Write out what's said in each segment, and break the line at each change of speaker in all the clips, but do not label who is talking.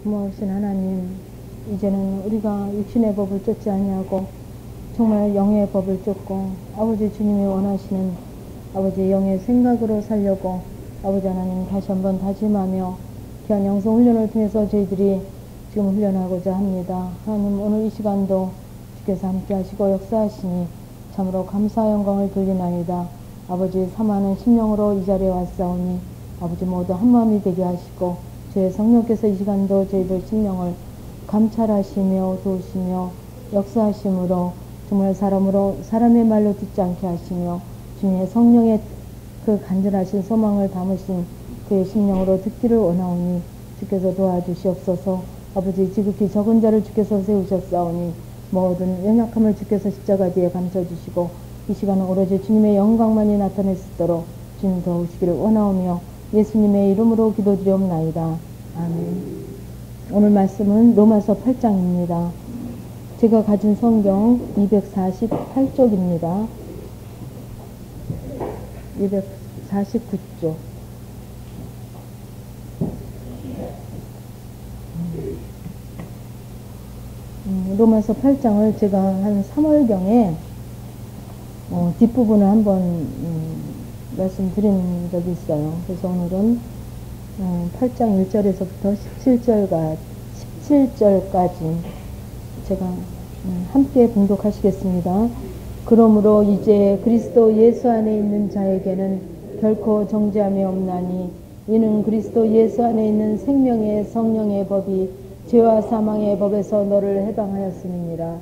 고마우신 하나님, 이제는 우리가 육신의 법을 쫓지 아니하고 정말 영의 법을 쫓고 아버지 주님이 원하시는 아버지 영의 생각으로 살려고 아버지 하나님 다시 한번 다짐하며 귀한 영성 훈련을 통해서 저희들이 지금 훈련하고자 합니다. 하나님, 오늘 이 시간도 주께서 함께 하시고 역사하시니 참으로 감사 영광을 돌리나이다. 아버지 사모하는 심령으로 이 자리에 왔사오니 아버지 모두 한마음이 되게 하시고 주의 성령께서 이 시간도 저희들 심령을 감찰하시며 도우시며 역사하심으로 정말 사람의 말로 듣지 않게 하시며 주님의 성령의 그 간절하신 소망을 담으신 그의 심령으로 듣기를 원하오니 주께서 도와주시옵소서. 아버지 지극히 적은 자를 주께서 세우셨사오니 모든 연약함을 주께서 십자가 뒤에 감춰주시고 이 시간은 오로지 주님의 영광만이 나타낼 수 있도록 주님 도우시기를 원하오며 예수님의 이름으로 기도드리옵나이다. 아멘. 오늘 말씀은 로마서 8장입니다. 제가 가진 성경 248쪽입니다. 249쪽. 로마서 8장을 제가 한 3월경에 뒷부분을 한번 말씀드린 적이 있어요. 그래서 오늘은 8장 1절에서부터 17절까지 제가 함께 봉독하시겠습니다. 그러므로 이제 그리스도 예수 안에 있는 자에게는 결코 정죄함이 없나니 이는 그리스도 예수 안에 있는 생명의 성령의 법이 죄와 사망의 법에서 너를 해방하였음이니라.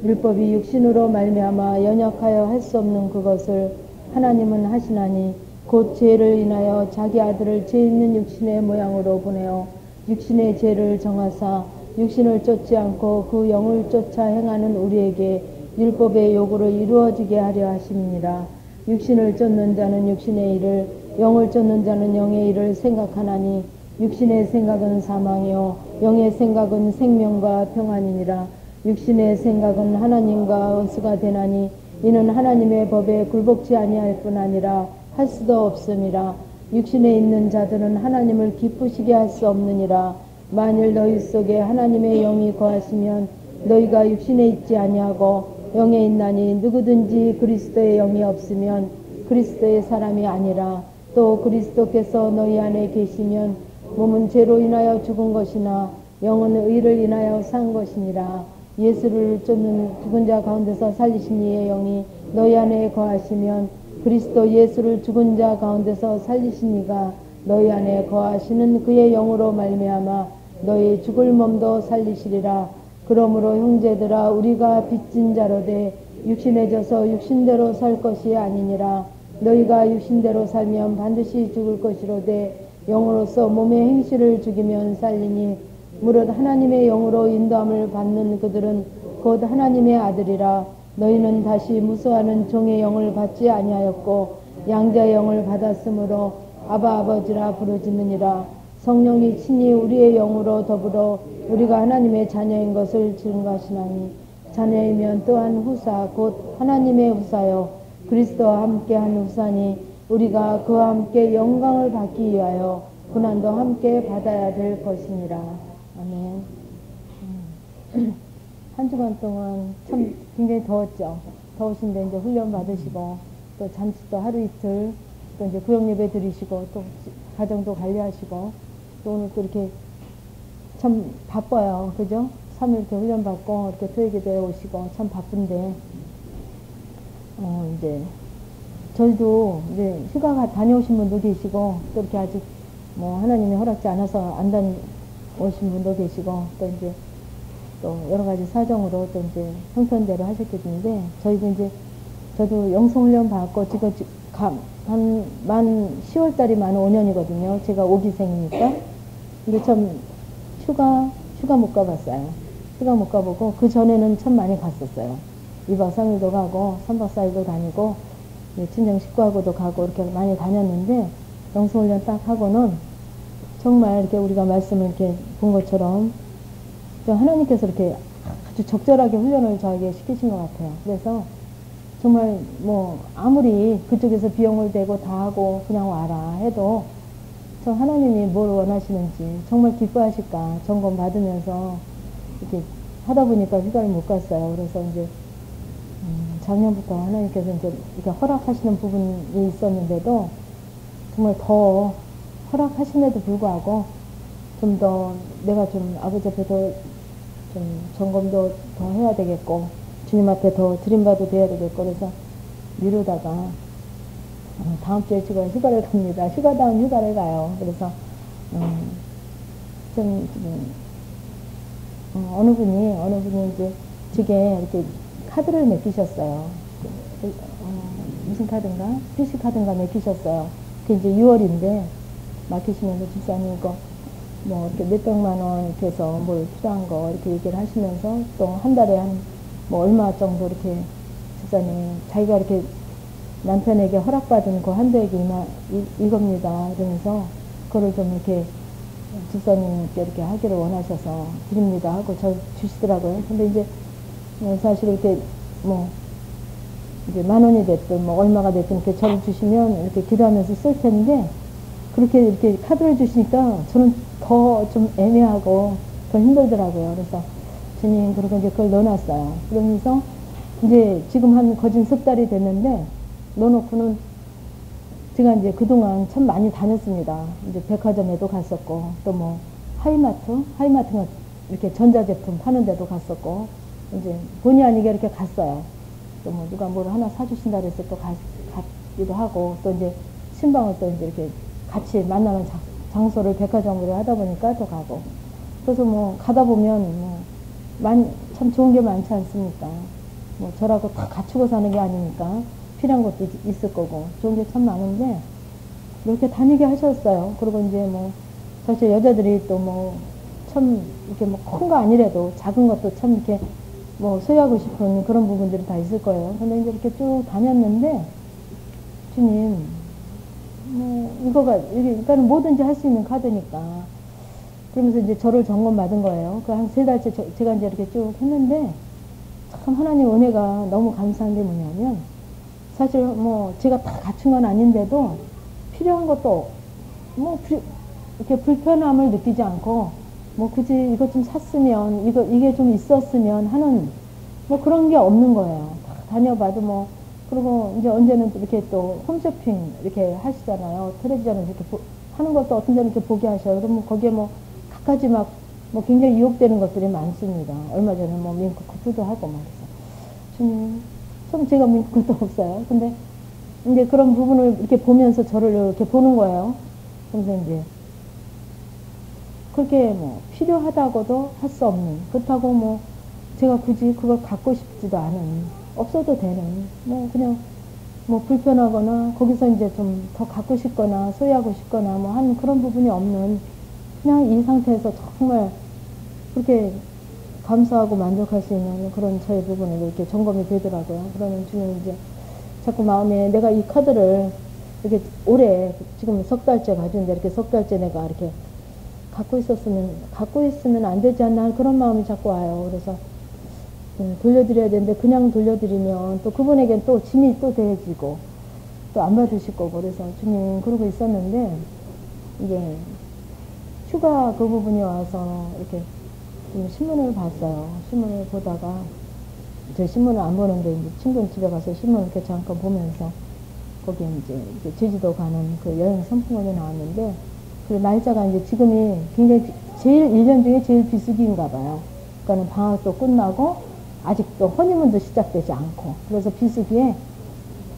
율법이 육신으로 말미암아 연약하여 할 수 없는 그것을 하나님은 하시나니 곧 죄를 인하여 자기 아들을 죄 있는 육신의 모양으로 보내어 육신의 죄를 정하사 육신을 쫓지 않고 그 영을 쫓아 행하는 우리에게 율법의 요구를 이루어지게 하려 하심이니라. 육신을 쫓는 자는 육신의 일을, 영을 쫓는 자는 영의 일을 생각하나니 육신의 생각은 사망이요 영의 생각은 생명과 평안이니라. 육신의 생각은 하나님과 원수가 되나니 이는 하나님의 법에 굴복지 아니할 뿐 아니라 할 수도 없음이라. 육신에 있는 자들은 하나님을 기쁘시게 할 수 없느니라. 만일 너희 속에 하나님의 영이 거하시면 너희가 육신에 있지 아니하고 영에 있나니 누구든지 그리스도의 영이 없으면 그리스도의 사람이 아니라. 또 그리스도께서 너희 안에 계시면 몸은 죄로 인하여 죽은 것이나 영은 의를 인하여 산 것이니라. 예수를 쫓는 죽은 자 가운데서 살리신 이의 영이 너희 안에 거하시면 그리스도 예수를 죽은 자 가운데서 살리신 이가 너희 안에 거하시는 그의 영으로 말미암아 너희 죽을 몸도 살리시리라. 그러므로 형제들아 우리가 빚진 자로되 육신에 져서 육신대로 살 것이 아니니라. 너희가 육신대로 살면 반드시 죽을 것이로되 영으로서 몸의 행실을 죽이면 살리니 무릇 하나님의 영으로 인도함을 받는 그들은 곧 하나님의 아들이라. 너희는 다시 무수하는 종의 영을 받지 아니하였고 양자의 영을 받았으므로 아바 아버지라 부르짖느니라. 성령이 친히 우리의 영으로 더불어 우리가 하나님의 자녀인 것을 증거하시나니 자녀이면 또한 후사 곧 하나님의 후사요 그리스도와 함께한 후사니 우리가 그와 함께 영광을 받기 위하여 고난도 함께 받아야 될 것이니라. 아멘. 한 주간 동안 참 굉장히 더웠죠. 더우신데 이제 훈련 받으시고 또 잠시 또 하루 이틀 또 이제 구역 예배 드리시고 또 가정도 관리하시고 또 오늘 또 이렇게 참 바빠요. 그죠? 3일 이렇게 훈련 받고 이렇게 토요일에 오시고 참 바쁜데 이제 저희도 이제 휴가 다녀오신 분도 계시고 또 이렇게 아직 뭐 하나님이 허락지 않아서 안 다녀오신 분도 계시고 또 이제 또 여러 가지 사정으로 또 이제 형편대로 하셨겠는데 저희도 이제 저도 영성훈련 받고 지금 만 10월달이 만 5년이거든요. 제가 5기생이니까. 근데 참 휴가 못 가봤어요. 휴가 못 가보고 그 전에는 참 많이 갔었어요. 2박 3일도 가고 3박 4일도 다니고 친정 식구하고도 가고 이렇게 많이 다녔는데 영성훈련 딱 하고는 정말 이렇게 우리가 말씀을 이렇게 본 것처럼 하나님께서 이렇게 아주 적절하게 훈련을 저에게 시키신 것 같아요. 그래서 정말 뭐 아무리 그쪽에서 비용을 대고 다 하고 그냥 와라 해도 그래서 하나님이 뭘 원하시는지 정말 기뻐하실까 점검 받으면서 이렇게 하다 보니까 휴가를 못 갔어요. 그래서 이제 작년부터 하나님께서 이제 이렇게 허락하시는 부분이 있었는데도 정말 더 허락하심에도 불구하고 좀 더 내가 좀 아버지 앞에서 좀 점검도 더 해야 되겠고 주님 앞에 더 드림바도 돼야 되겠고 그래서 미루다가 다음 주에 지금 휴가를 갑니다. 휴가다운 휴가를 가요. 그래서 좀 어느 분이 이제 제게 이렇게 카드를 맡기셨어요. 무슨 카드인가? PC 카드인가 맡기셨어요. 그게 이제 6월인데 맡기시면서 집사님 이거 뭐 이렇게 몇백만 원 이렇게 해서 뭘 필요한 거 이렇게 얘기를 하시면서 또 한 달에 한 뭐 얼마 정도 이렇게 집사님 자기가 이렇게 남편에게 허락받은 그 한도액이 이겁니다. 이러면서 그거를 좀 이렇게 집사님께 이렇게 하기를 원하셔서 드립니다 하고 저 주시더라고요. 근데 이제 사실 이렇게 뭐 이제 10,000원이 됐든 뭐 얼마가 됐든 이렇게 저를 주시면 이렇게 기도하면서 쓸 텐데 그렇게 이렇게 카드를 주시니까 저는 더 좀 애매하고 더 힘들더라고요. 그래서 주님 그러고 이제 그걸 넣어놨어요. 그러면서 이제 지금 한 거진 석 달이 됐는데 넣어놓고는 제가 이제 그동안 참 많이 다녔습니다. 이제 백화점에도 갔었고 또 뭐 하이마트가 이렇게 전자제품 파는 데도 갔었고 이제 본의 아니게 이렇게 갔어요. 또 뭐 누가 뭘 하나 사주신다 그래서 또 가기도 하고 또 이제 신방을 또 이제 이렇게 같이 만나는 장소를 백화점으로 하다 보니까 또 가고 그래서 뭐 가다 보면 뭐 참 좋은 게 많지 않습니까? 뭐 저라고 다 갖추고 사는 게 아니니까 필요한 것도 있을 거고 좋은 게 참 많은데 이렇게 다니게 하셨어요. 그리고 이제 뭐 사실 여자들이 또 뭐 참 이렇게 뭐 큰 거 아니래도 작은 것도 참 이렇게 뭐 소유하고 싶은 그런 부분들이 다 있을 거예요. 근데 이제 이렇게 쭉 다녔는데 주님 뭐 이거가 일단은 뭐든지 할 수 있는 카드니까 그러면서 이제 저를 점검받은 거예요. 그 한 3달째 제가 이제 이렇게 쭉 했는데 참 하나님 은혜가 너무 감사한 게 뭐냐면 사실 뭐 제가 다 갖춘 건 아닌데도 필요한 것도 뭐 이렇게 불편함을 느끼지 않고 뭐 굳이 이것 좀 샀으면 이게 좀 있었으면 하는 뭐 그런 게 없는 거예요. 다 다녀봐도 뭐 그리고 이제 언제는 이렇게 또 홈쇼핑 이렇게 하시잖아요. 텔레비전에서 이렇게 하는 것도 어떤 데는 이렇게 보게 하셔요. 그러면 거기에 뭐 갖가지 막 뭐 굉장히 유혹되는 것들이 많습니다. 얼마 전에 뭐 민크 커트도 하고 말이죠. 주님, 좀 제가 민크 것도 없어요. 근데 이제 그런 부분을 이렇게 보면서 저를 이렇게 보는 거예요. 그래서 이제 그렇게 뭐 필요하다고도 할 수 없는 그렇다고 뭐 제가 굳이 그걸 갖고 싶지도 않은 없어도 되는 뭐 그냥 뭐 불편하거나 거기서 이제 좀 더 갖고 싶거나 소유하고 싶거나 뭐 하는 그런 부분이 없는 그냥 이 상태에서 정말 그렇게 감사하고 만족할 수 있는 그런 저의 부분을 이렇게 점검이 되더라고요. 그러면 주님 이제 자꾸 마음에 내가 이 카드를 이렇게 올해 지금 석 달째 가지는데 이렇게 석 달째 내가 이렇게 갖고 있으면 안 되지 않나 그런 마음이 자꾸 와요. 그래서 돌려드려야 되는데 그냥 돌려드리면 또 그분에겐 또 짐이 또 더해지고 또 안 받으실 거고 그래서 주님 그러고 있었는데 이제 휴가 그 부분이 와서 이렇게 좀 신문을 봤어요. 신문을 보다가 제 신문을 안 보는데 이제 친구 집에 가서 신문을 이렇게 잠깐 보면서 거기에 이제 제주도 가는 그 여행 상품권이 나왔는데 그 날짜가 이제 지금이 굉장히 제일 1년 중에 제일 비수기인가 봐요. 그러니까는 방학도 끝나고 아직도 허니문도 시작되지 않고 그래서 비수기에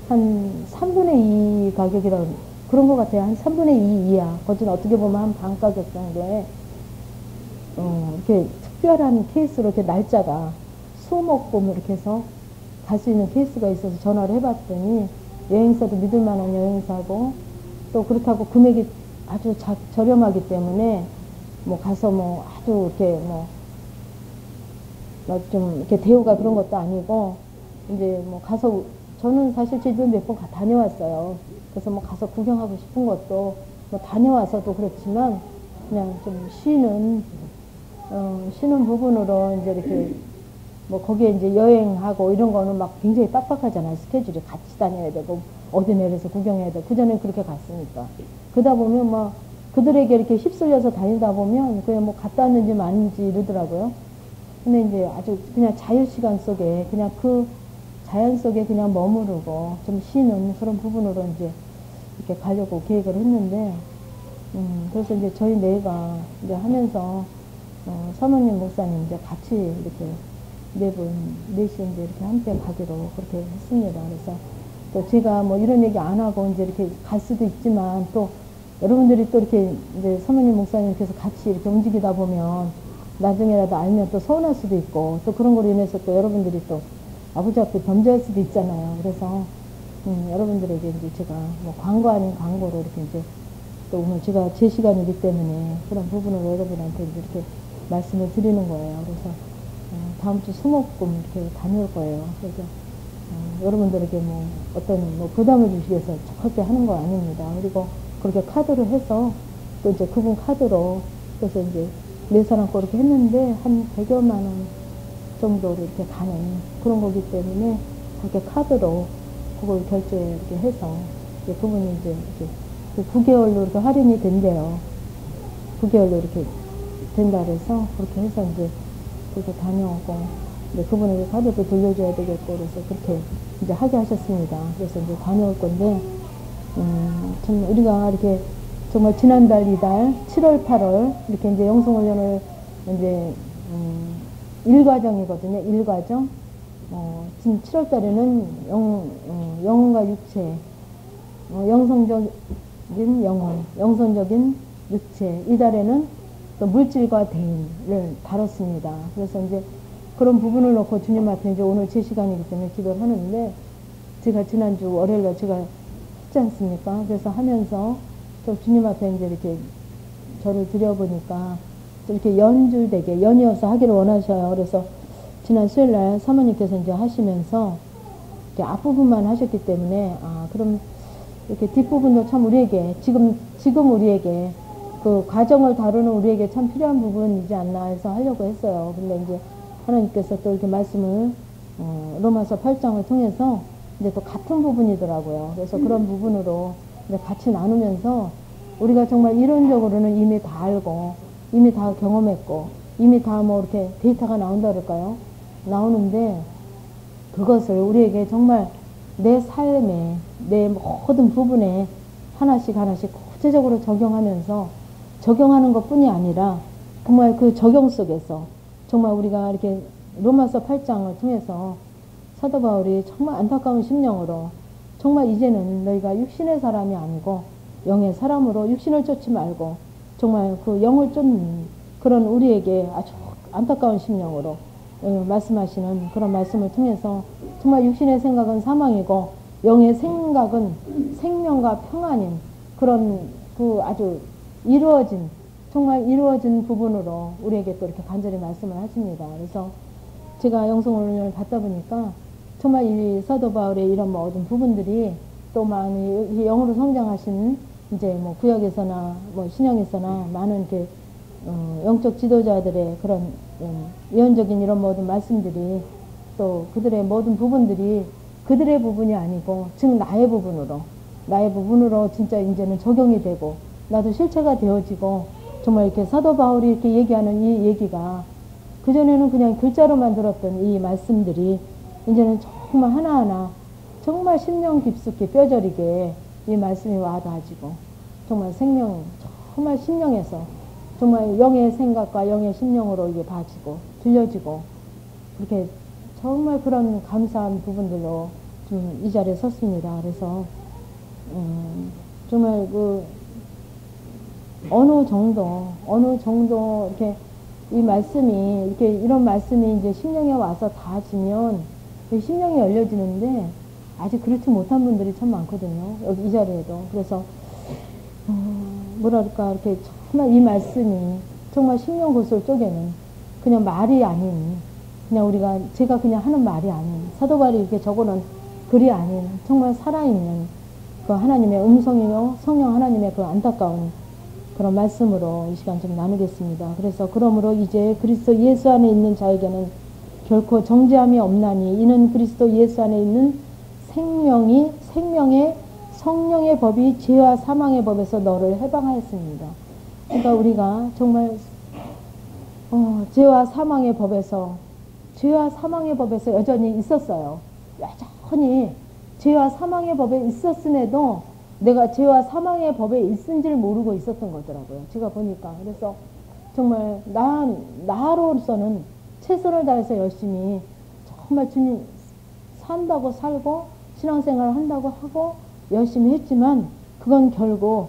한 3분의 2 가격이라고 그런 것 같아요. 한 3분의 2 이하. 거진 어떻게 보면 한 반 가격 정도에 이렇게 특별한 케이스로 이렇게 날짜가 수목금 이렇게 해서 갈 수 있는 케이스가 있어서 전화를 해봤더니 여행사도 믿을 만한 여행사고 또 그렇다고 금액이 아주 저렴하기 때문에 뭐 가서 뭐 아주 이렇게 뭐 좀 이렇게 대우가 그런 것도 아니고 이제 뭐 가서 저는 사실 제주도 몇 번 다녀왔어요. 그래서 뭐 가서 구경하고 싶은 것도 뭐 다녀와서도 그렇지만 그냥 좀 쉬는 부분으로 이제 이렇게 뭐 거기에 이제 여행하고 이런 거는 막 굉장히 빡빡하잖아요. 스케줄이 같이 다녀야 되고 어디 내려서 구경해야 되고 그전에 그렇게 갔으니까 그러다 보면 막 그들에게 이렇게 휩쓸려서 다니다 보면 그냥 뭐 갔다 왔는지 마는지 이러더라고요. 근데 이제 아주 그냥 자유시간 속에 그냥 그 자연 속에 그냥 머무르고 좀 쉬는 그런 부분으로 이제 이렇게 가려고 계획을 했는데, 그래서 이제 저희 내가 이제 하면서, 사모님 목사님 이제 같이 이렇게 넷이 이제 이렇게 함께 가기로 그렇게 했습니다. 그래서 또 제가 뭐 이런 얘기 안 하고 이제 이렇게 갈 수도 있지만 또 여러분들이 또 이렇게 이제 사모님 목사님께서 같이 이렇게 움직이다 보면 나중에라도 알면 또 서운할 수도 있고 또 그런 거로 인해서 또 여러분들이 또 아버지 앞에 범죄할 수도 있잖아요. 그래서 여러분들에게 이제 제가 뭐 광고 아닌 광고로 이렇게 이제 또 오늘 제가 제 시간이기 때문에 그런 부분을 여러분한테 이제 이렇게 말씀을 드리는 거예요. 그래서 다음 주 수목금 이렇게 다녀올 거예요. 그래서 여러분들에게 뭐 어떤 뭐 부담을 주시기 위해서 절대 하는 거 아닙니다. 그리고 그렇게 카드로 해서 또 이제 그분 카드로 그래서 이제 네 사람 거 이렇게 했는데 한 100여만 원 정도로 이렇게 가는 그런 거기 때문에 그렇게 카드로 그걸 결제 이렇게 해서 이제 그분이 이제 이렇게 9개월로 이렇게 할인이 된대요. 9개월로 이렇게 된다 그래서 그렇게 해서 이제 그렇게 다녀오고 이제 그분에게 카드도 돌려줘야 되겠고 그래서 그렇게 이제 하게 하셨습니다. 그래서 이제 다녀올 건데 참 우리가 이렇게 정말 지난달 이달 7월 8월 이렇게 이제 영성훈련을 이제 1과정이거든요. 1과정. 지금 7월 달에는 영혼과 육체, 영성적인 영혼, 영성적인 육체. 이달에는 또 물질과 대인을 다뤘습니다. 그래서 이제 그런 부분을 놓고 주님 앞에 이제 오늘 제 시간이기 때문에 기도를 하는데 제가 지난주 월요일날 제가 했지 않습니까? 그래서 하면서 또 주님 앞에 이제 이렇게 저를 드려보니까 이렇게 연줄되게 연이어서 하기를 원하셔요. 그래서 지난 수요일날 사모님께서 이제 하시면서 이렇게 앞부분만 하셨기 때문에 그럼 이렇게 뒷부분도 참 우리에게 지금 우리에게 그 과정을 다루는 우리에게 참 필요한 부분이지 않나 해서 하려고 했어요. 근데 이제 하나님께서 또 이렇게 말씀을 로마서 8장을 통해서 이제 또 같은 부분이더라고요. 그래서 그런 부분으로 이제 같이 나누면서 우리가 정말 이론적으로는 이미 다 알고 이미 다 경험했고 이미 다 뭐 이렇게 데이터가 나온다 그럴까요? 나오는데 그것을 우리에게 정말 내 삶에 내 모든 부분에 하나씩 구체적으로 적용하는 것 뿐이 아니라 정말 그 적용 속에서 정말 우리가 이렇게 로마서 8장을 통해서 사도 바울이 정말 안타까운 심령으로 정말 이제는 너희가 육신의 사람이 아니고 영의 사람으로 육신을 쫓지 말고 정말 그 영을 쫓는 그런 우리에게 아주 안타까운 심령으로 말씀하시는 그런 말씀을 통해서 정말 육신의 생각은 사망이고 영의 생각은 생명과 평안인 그런 그 아주 정말 이루어진 부분으로 우리에게 또 이렇게 간절히 말씀을 하십니다. 그래서 제가 영성훈련을 받다 보니까 정말 이 사도 바울의 이런 모든 부분들이 또 많이 영으로 성장하신 이제 뭐 구약에서나 뭐 신약에서나 많은 이렇게 영적 지도자들의 그런 예언적인 이런 모든 말씀들이 또 그들의 모든 부분들이 그들의 부분이 아니고 즉 나의 부분으로 진짜 이제는 적용이 되고 나도 실체가 되어지고 정말 이렇게 사도 바울이 이렇게 얘기하는 이 얘기가 그전에는 그냥 글자로만 들었던 이 말씀들이 이제는 정말 하나하나 정말 심령 깊숙이 뼈저리게 이 말씀이 와닿아지고 정말 정말 심령에서 정말 영의 생각과 영의 심령으로 이게 봐지고 들려지고 그렇게 정말 그런 감사한 부분들로 좀 이 자리에 섰습니다. 그래서 정말 그 어느 정도 이렇게 이 말씀이 이렇게 이런 말씀이 이제 심령에 와서 닿아지면 심령이 열려지는데 아직 그렇지 못한 분들이 참 많거든요. 여기 이 자리에도. 그래서 뭐랄까 이렇게 정말 이 말씀이 정말 심령 고솔 쪽에는 그냥 말이 아닌 그냥 제가 그냥 하는 말이 아닌 사도 바울이 이렇게 적어놓은 글이 아닌 정말 살아있는 그 하나님의 음성이요 성령 하나님의 그 안타까운 그런 말씀으로 이 시간 좀 나누겠습니다. 그래서 그러므로 이제 그리스도 예수 안에 있는 자에게는 결코 정죄함이 없나니 이는 그리스도 예수 안에 있는 생명의 성령의 법이 죄와 사망의 법에서 너를 해방하였습니다. 그러니까 우리가 정말 죄와 사망의 법에서 여전히 있었어요. 여전히 죄와 사망의 법에 있었음에도 내가 죄와 사망의 법에 있은 줄 모르고 있었던 거더라고요. 제가 보니까. 그래서 정말 나로서는 최선을 다해서 열심히 정말 주님 산다고 살고 신앙생활을 한다고 하고 열심히 했지만 그건 결국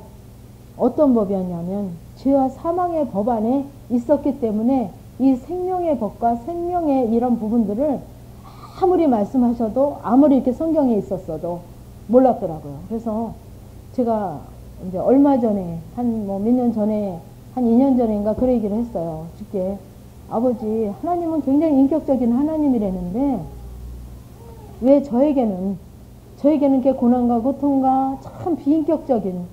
어떤 법이었냐면 죄와 사망의 법 안에 있었기 때문에 이 생명의 법과 생명의 이런 부분들을 아무리 말씀하셔도 아무리 이렇게 성경에 있었어도 몰랐더라고요. 그래서 제가 이제 얼마 전에 몇 년 전에 한 2년 전인가 그런 얘기를 했어요. 주께 아버지 하나님은 굉장히 인격적인 하나님이라는데 왜 저에게는 이렇게 고난과 고통과 참 비인격적인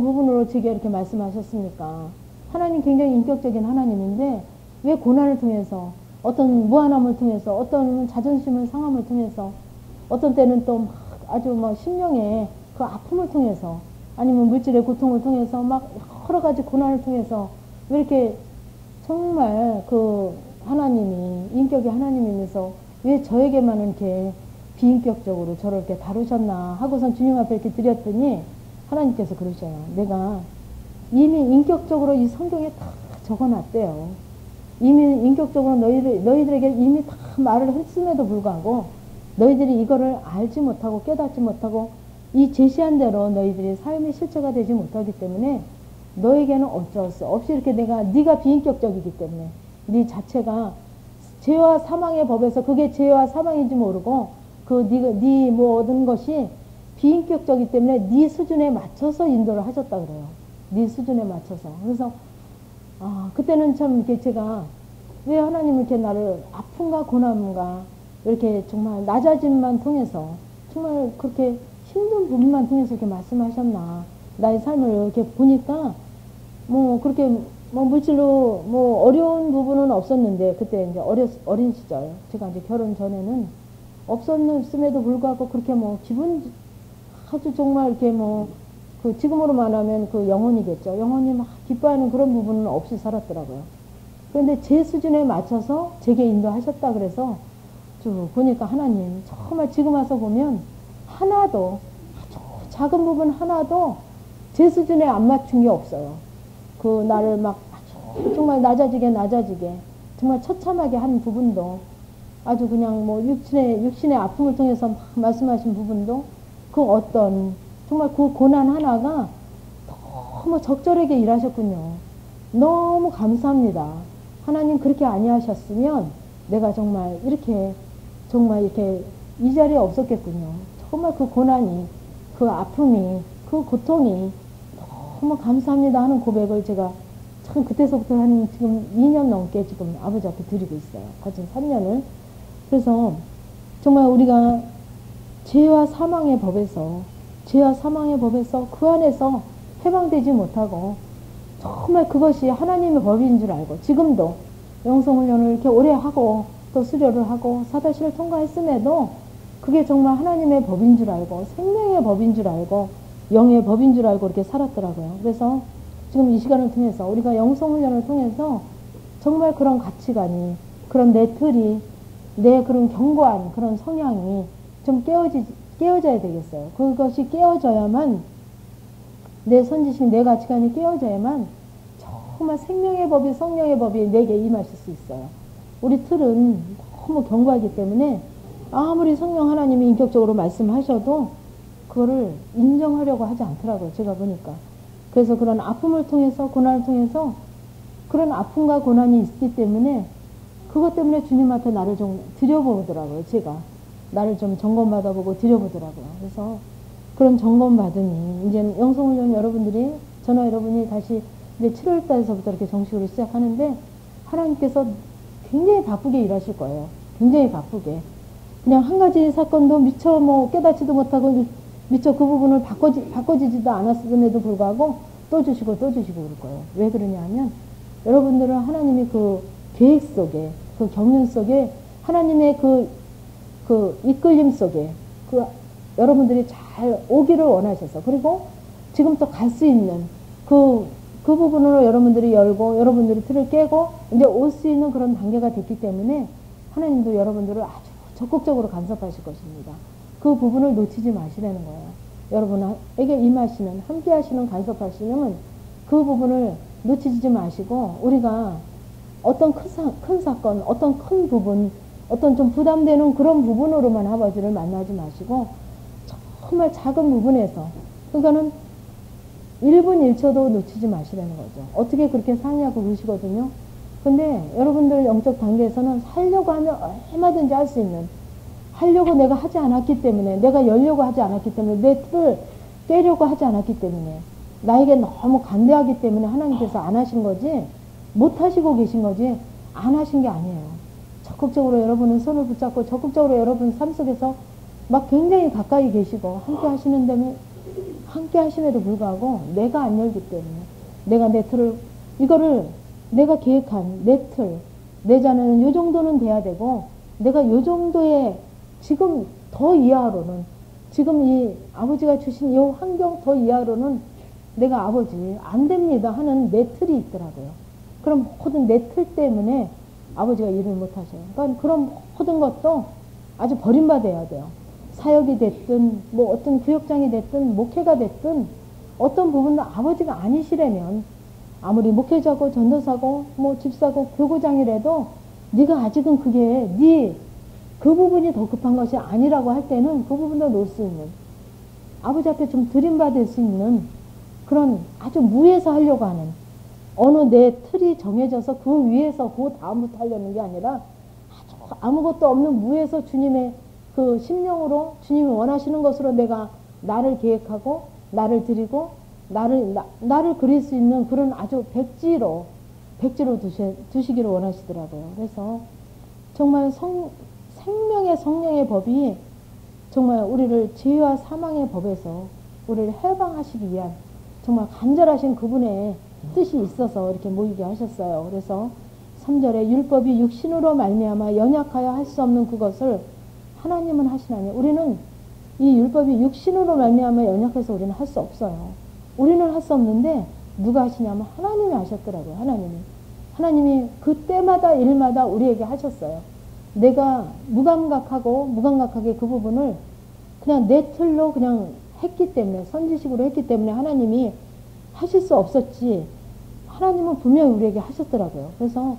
부분으로 제게 이렇게 말씀하셨습니까? 하나님 굉장히 인격적인 하나님인데 왜 고난을 통해서 어떤 무한함을 통해서 어떤 자존심을 상함을 통해서 어떤 때는 또 아주 막 심령의 그 아픔을 통해서 아니면 물질의 고통을 통해서 막 여러 가지 고난을 통해서 왜 이렇게 정말 그 하나님이 인격의 하나님이면서 왜 저에게만 이렇게 비인격적으로 저를 이렇게 다루셨나 하고선 주님 앞에 이렇게 드렸더니 하나님께서 그러셔요. 내가 이미 인격적으로 이 성경에 다 적어놨대요. 이미 인격적으로 너희들에게 이미 다 말을 했음에도 불구하고 너희들이 이거를 알지 못하고 깨닫지 못하고 이 제시한 대로 너희들이 삶의 실체가 되지 못하기 때문에 너에게는 어쩔 수 없이 이렇게 네가 비인격적이기 때문에 네 자체가 죄와 사망의 법에서 그게 죄와 사망인지 모르고 네 모든 것이 비인격적이기 때문에 네 수준에 맞춰서 인도를 하셨다 그래요. 네 수준에 맞춰서. 그래서 그때는 참 이렇게 제가 왜 하나님은 이렇게 나를 아픔과 고난과 이렇게 정말 낮아짐만 통해서 정말 그렇게 힘든 부분만 통해서 이렇게 말씀하셨나. 나의 삶을 이렇게 보니까 그렇게 물질로 어려운 부분은 없었는데 그때 이제 어린 시절 제가 이제 결혼 전에는 없었음에도 불구하고 그렇게 기분 아주 정말 이렇게 그 지금으로 말하면 그 영혼이겠죠. 영혼이 막 기뻐하는 그런 부분은 없이 살았더라고요. 그런데 제 수준에 맞춰서 제게 인도하셨다 그래서 쭉 보니까 하나님 정말 지금 와서 보면 하나도 아주 작은 부분 하나도 제 수준에 안 맞춘 게 없어요. 그 나를 막 아주 정말 낮아지게 정말 처참하게 한 부분도 아주 그냥 육신의 아픔을 통해서 막 말씀하신 부분도 그 어떤 정말 그 고난 하나가 너무 적절하게 일하셨군요. 너무 감사합니다. 하나님 그렇게 아니하셨으면 내가 정말 이렇게 이 자리에 없었겠군요. 정말 그 고난이 그 아픔이 그 고통이 너무 감사합니다 하는 고백을 제가 참 그때서부터 한 지금 2년 넘게 지금 아버지 앞에 드리고 있어요. 거진 3년을. 그래서 정말 우리가 죄와 사망의 법에서 그 안에서 해방되지 못하고 정말 그것이 하나님의 법인 줄 알고 지금도 영성훈련을 이렇게 오래 하고 또 수료를 하고 사다시를 통과했음에도 그게 정말 하나님의 법인 줄 알고 생명의 법인 줄 알고 영의 법인 줄 알고 이렇게 살았더라고요. 그래서 지금 이 시간을 통해서 우리가 영성훈련을 통해서 정말 그런 가치관이 그런 내 틀이 내 그런 견고한 그런 성향이 좀 깨어져야 되겠어요. 그것이 깨어져야만 내 선지식, 내 가치관이 깨어져야만 정말 생명의 법이 성령의 법이 내게 임하실 수 있어요. 우리 틀은 너무 견고하기 때문에 아무리 성령 하나님이 인격적으로 말씀하셔도 그거를 인정하려고 하지 않더라고요. 제가 보니까. 그래서 그런 아픔을 통해서 고난을 통해서 그런 아픔과 고난이 있기 때문에 그것 때문에 주님 앞에 나를 좀 들여보더라고요. 제가. 나를 좀 점검받아보고 들여보더라고요. 그래서 그런 점검받으니 이제 영성훈련 여러분들이 저나 여러분이 다시 이제 7월 달에서부터 이렇게 정식으로 시작하는데 하나님께서 굉장히 바쁘게 일하실 거예요. 굉장히 바쁘게. 그냥 한 가지 사건도 미처 깨닫지도 못하고 미처 그 부분을 바꿔지지도 않았음에도 불구하고 또 주시고 그럴 거예요. 왜 그러냐 하면 여러분들은 하나님이 그 계획 속에 그 경륜 속에 하나님의 그 이끌림 속에 여러분들이 잘 오기를 원하셔서 그리고 지금 또 갈 수 있는 그 그 부분으로 여러분들이 열고 여러분들이 틀을 깨고 이제 올 수 있는 그런 단계가 됐기 때문에 하나님도 여러분들을 아주 적극적으로 간섭하실 것입니다. 그 부분을 놓치지 마시라는 거예요. 여러분에게 임하시는, 함께 하시는, 간섭하시는 그 부분을 놓치지 마시고 우리가 어떤 큰 사건, 어떤 큰 부분, 어떤 좀 부담되는 그런 부분으로만 아버지를 만나지 마시고 정말 작은 부분에서, 그러니까는 1분 1초도 놓치지 마시라는 거죠. 어떻게 그렇게 사냐고 그러시거든요. 근데 여러분들 영적 단계에서는 살려고 하면 얼마든지 할 수 있는, 하려고 내가 하지 않았기 때문에, 내가 열려고 하지 않았기 때문에, 내 틀을 깨려고 하지 않았기 때문에, 나에게 너무 간대하기 때문에 하나님께서 안 하신 거지, 못 하시고 계신 거지, 안 하신 게 아니에요. 적극적으로 여러분은 손을 붙잡고 적극적으로 여러분 삶 속에서 막 굉장히 가까이 계시고 함께 하심에도 불구하고 내가 안 열기 때문에, 내가 내 틀을, 이거를 내가 계획한 내 틀, 내 자녀는 요 정도는 돼야 되고, 내가 요 정도의 지금 더 이하로는, 지금 이 아버지가 주신 이 환경 더 이하로는 내가 아버지 안 됩니다 하는 내 틀이 있더라고요. 그럼 모든 내 틀 때문에 아버지가 일을 못 하셔요. 그러니까 그런 모든 것도 아주 버림받아야 돼요. 사역이 됐든 뭐 어떤 구역장이 됐든 목회가 됐든 어떤 부분은 아버지가 아니시라면, 아무리 목회자고 전도사고 뭐 집사고 교구장이라도 네가 아직은 그게 그 부분이 더 급한 것이 아니라고 할 때는 그 부분도 놓을 수 있는, 아버지 앞에 좀 들임받을 수 있는 그런 아주 무에서 하려고 하는, 어느 내 틀이 정해져서 그 위에서 그 다음부터 하려는 게 아니라 아주 아무것도 없는 무에서 주님의 그 심령으로 주님이 원하시는 것으로 내가 나를 계획하고 나를 드리고 나를 그릴 수 있는 그런 아주 백지로 두시기를 원하시더라고요. 그래서 정말 생명의 성령의 법이 정말 우리를 죄와 사망의 법에서 우리를 해방하시기 위한 정말 간절하신 그분의 뜻이 있어서 이렇게 모이게 하셨어요. 그래서 3절에 율법이 육신으로 말미암아 연약하여 할 수 없는 그것을 하나님은 하시나니, 우리는 이 율법이 육신으로 말미암아 연약해서 우리는 할 수 없어요. 우리는 할 수 없는데 누가 하시냐면 하나님이 하셨더라고요. 하나님이 그때마다 일마다 우리에게 하셨어요. 내가 무감각하게 그 부분을 그냥 내 틀로 그냥 했기 때문에, 선지식으로 했기 때문에 하나님이 하실 수 없었지, 하나님은 분명히 우리에게 하셨더라고요. 그래서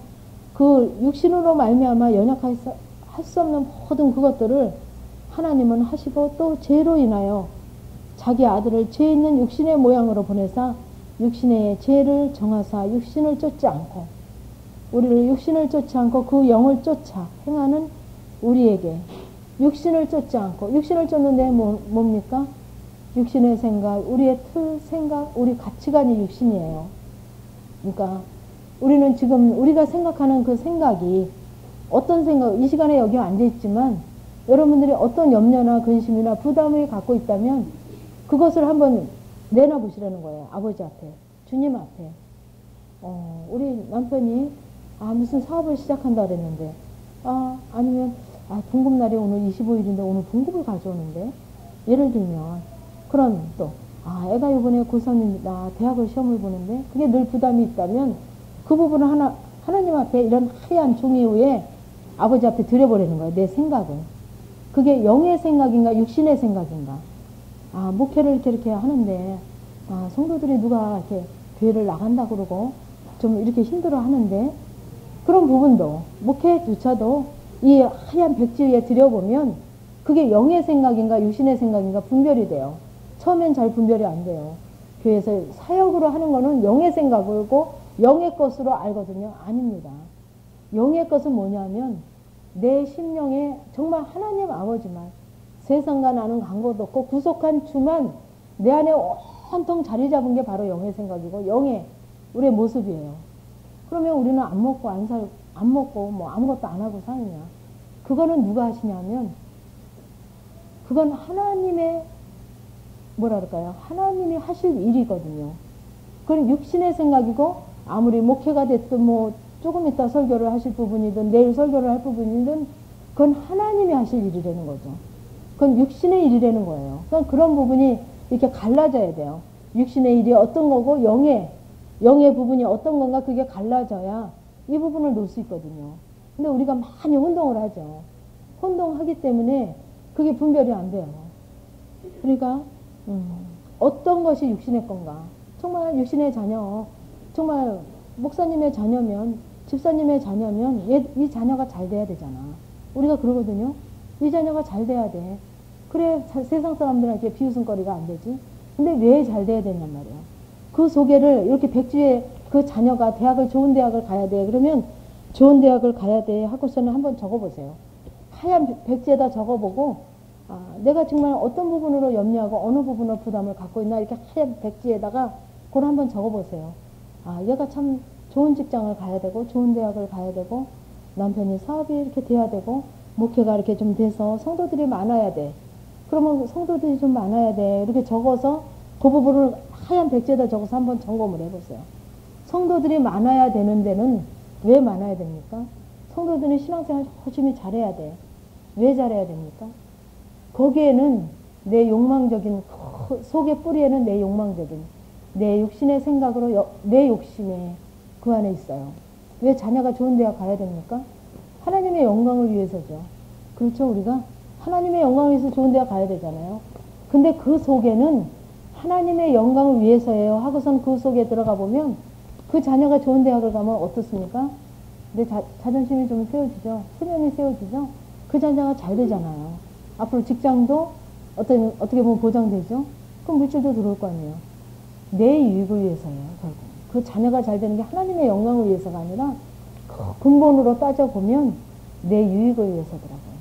그 육신으로 말미암아 연약해서 할 수 없는 모든 그것들을 하나님은 하시고, 또 죄로 인하여 자기 아들을 죄 있는 육신의 모양으로 보내사 육신의 죄를 정하사 육신을 쫓지 않고, 우리를 육신을 쫓지 않고 그 영을 쫓아 행하는 우리에게 육신을 쫓지 않고, 육신을 쫓는데 뭡니까? 육신의 생각, 우리의 틀 생각, 우리 가치관이 육신이에요. 그러니까 우리는 지금 우리가 생각하는 그 생각이 어떤 생각, 이 시간에 여기 앉아있지만 여러분들이 어떤 염려나 근심이나 부담을 갖고 있다면 그것을 한번 내놔보시라는 거예요. 아버지 앞에, 주님 앞에. 우리 남편이 무슨 사업을 시작한다 그랬는데, 아니면 분급날이 오늘 25일인데 오늘 분급을 가져오는데, 예를 들면 그런, 또 애가 이번에 고3입니다. 대학을 시험을 보는데 그게 늘 부담이 있다면 그 부분을 하나님 앞에 이런 하얀 종이 위에 아버지 앞에 드려버리는 거예요. 내 생각을. 그게 영의 생각인가 육신의 생각인가. 목회를 이렇게 하는데 성도들이 누가 이렇게 교회를 나간다 그러고 좀 이렇게 힘들어 하는데, 그런 부분도 목회조차도 이 하얀 백지 위에 드려보면 그게 영의 생각인가 육신의 생각인가 분별이 돼요. 처음엔 잘 분별이 안 돼요. 교회에서 사역으로 하는 거는 영의 생각이고 영의 것으로 알거든요. 아닙니다. 영의 것은 뭐냐면 내 심령에 정말 하나님 아버지만, 세상과 나는 관계도 없고 구속한 주만 내 안에 온통 자리 잡은 게 바로 영의 생각이고 영의 우리의 모습이에요. 그러면 우리는 안 먹고 뭐 아무것도 안 하고 사느냐? 그거는 누가 하시냐면, 그건 하나님의 하나님이 하실 일이거든요. 그건 육신의 생각이고, 아무리 목회가 됐든 뭐 조금 이따 설교를 하실 부분이든 내일 설교를 할 부분이든 그건 하나님이 하실 일이라는 거죠. 그건 육신의 일이라는 거예요. 그러니까 그런 부분이 이렇게 갈라져야 돼요. 육신의 일이 어떤 거고 영의 영의 부분이 어떤 건가 그게 갈라져야 이 부분을 놓을 수 있거든요. 근데 우리가 많이 혼동을 하죠. 혼동하기 때문에 그게 분별이 안 돼요. 그러니까 어떤 것이 육신의 건가? 정말 육신의 자녀, 정말 목사님의 자녀면, 집사님의 자녀면 이 자녀가 잘 돼야 되잖아. 우리가 그러거든요. 이 자녀가 잘 돼야 돼. 그래 세상 사람들한테 비웃음거리가 안 되지. 근데 왜 잘 돼야 되냔 말이야. 그 소개를 이렇게 백주에 그 자녀가 좋은 대학을 가야 돼. 그러면 좋은 대학을 가야 돼 하고서는 한번 적어보세요. 하얀 백지에다 적어보고 내가 정말 어떤 부분으로 염려하고 어느 부분으로 부담을 갖고 있나 이렇게 하얀 백지에다가 그걸 한번 적어보세요. 얘가 참 좋은 직장을 가야 되고 좋은 대학을 가야 되고 남편이 사업이 이렇게 돼야 되고 목회가 이렇게 좀 돼서 성도들이 많아야 돼. 그러면 성도들이 좀 많아야 돼. 이렇게 적어서 그 부분을 하얀 백지에다 적어서 한번 점검을 해보세요. 성도들이 많아야 되는 데는 왜 많아야 됩니까? 성도들은 신앙생활 열심히 잘해야 돼. 왜 잘해야 됩니까? 거기에는 내 욕망적인 속의 뿌리에는 내 욕망적인 내 육신의 생각으로 내 욕심에 그 안에 있어요. 왜 자녀가 좋은 대학 가야 됩니까? 하나님의 영광을 위해서죠. 그렇죠? 우리가 하나님의 영광을 위해서 좋은 대학 가야 되잖아요. 근데 그 속에는 하나님의 영광을 위해서예요 하고선 그 속에 들어가 보면 그 자녀가 좋은 대학을 가면 어떻습니까? 내 자존심이 좀 세워지죠. 체면이 세워지죠. 그 자녀가 잘 되잖아요. 앞으로 직장도 어떻게 보면 보장되죠. 그럼 물질도 들어올 거 아니에요. 내 유익을 위해서예요. 결국 그 자녀가 잘 되는 게 하나님의 영광을 위해서가 아니라 근본으로 따져보면 내 유익을 위해서더라고요.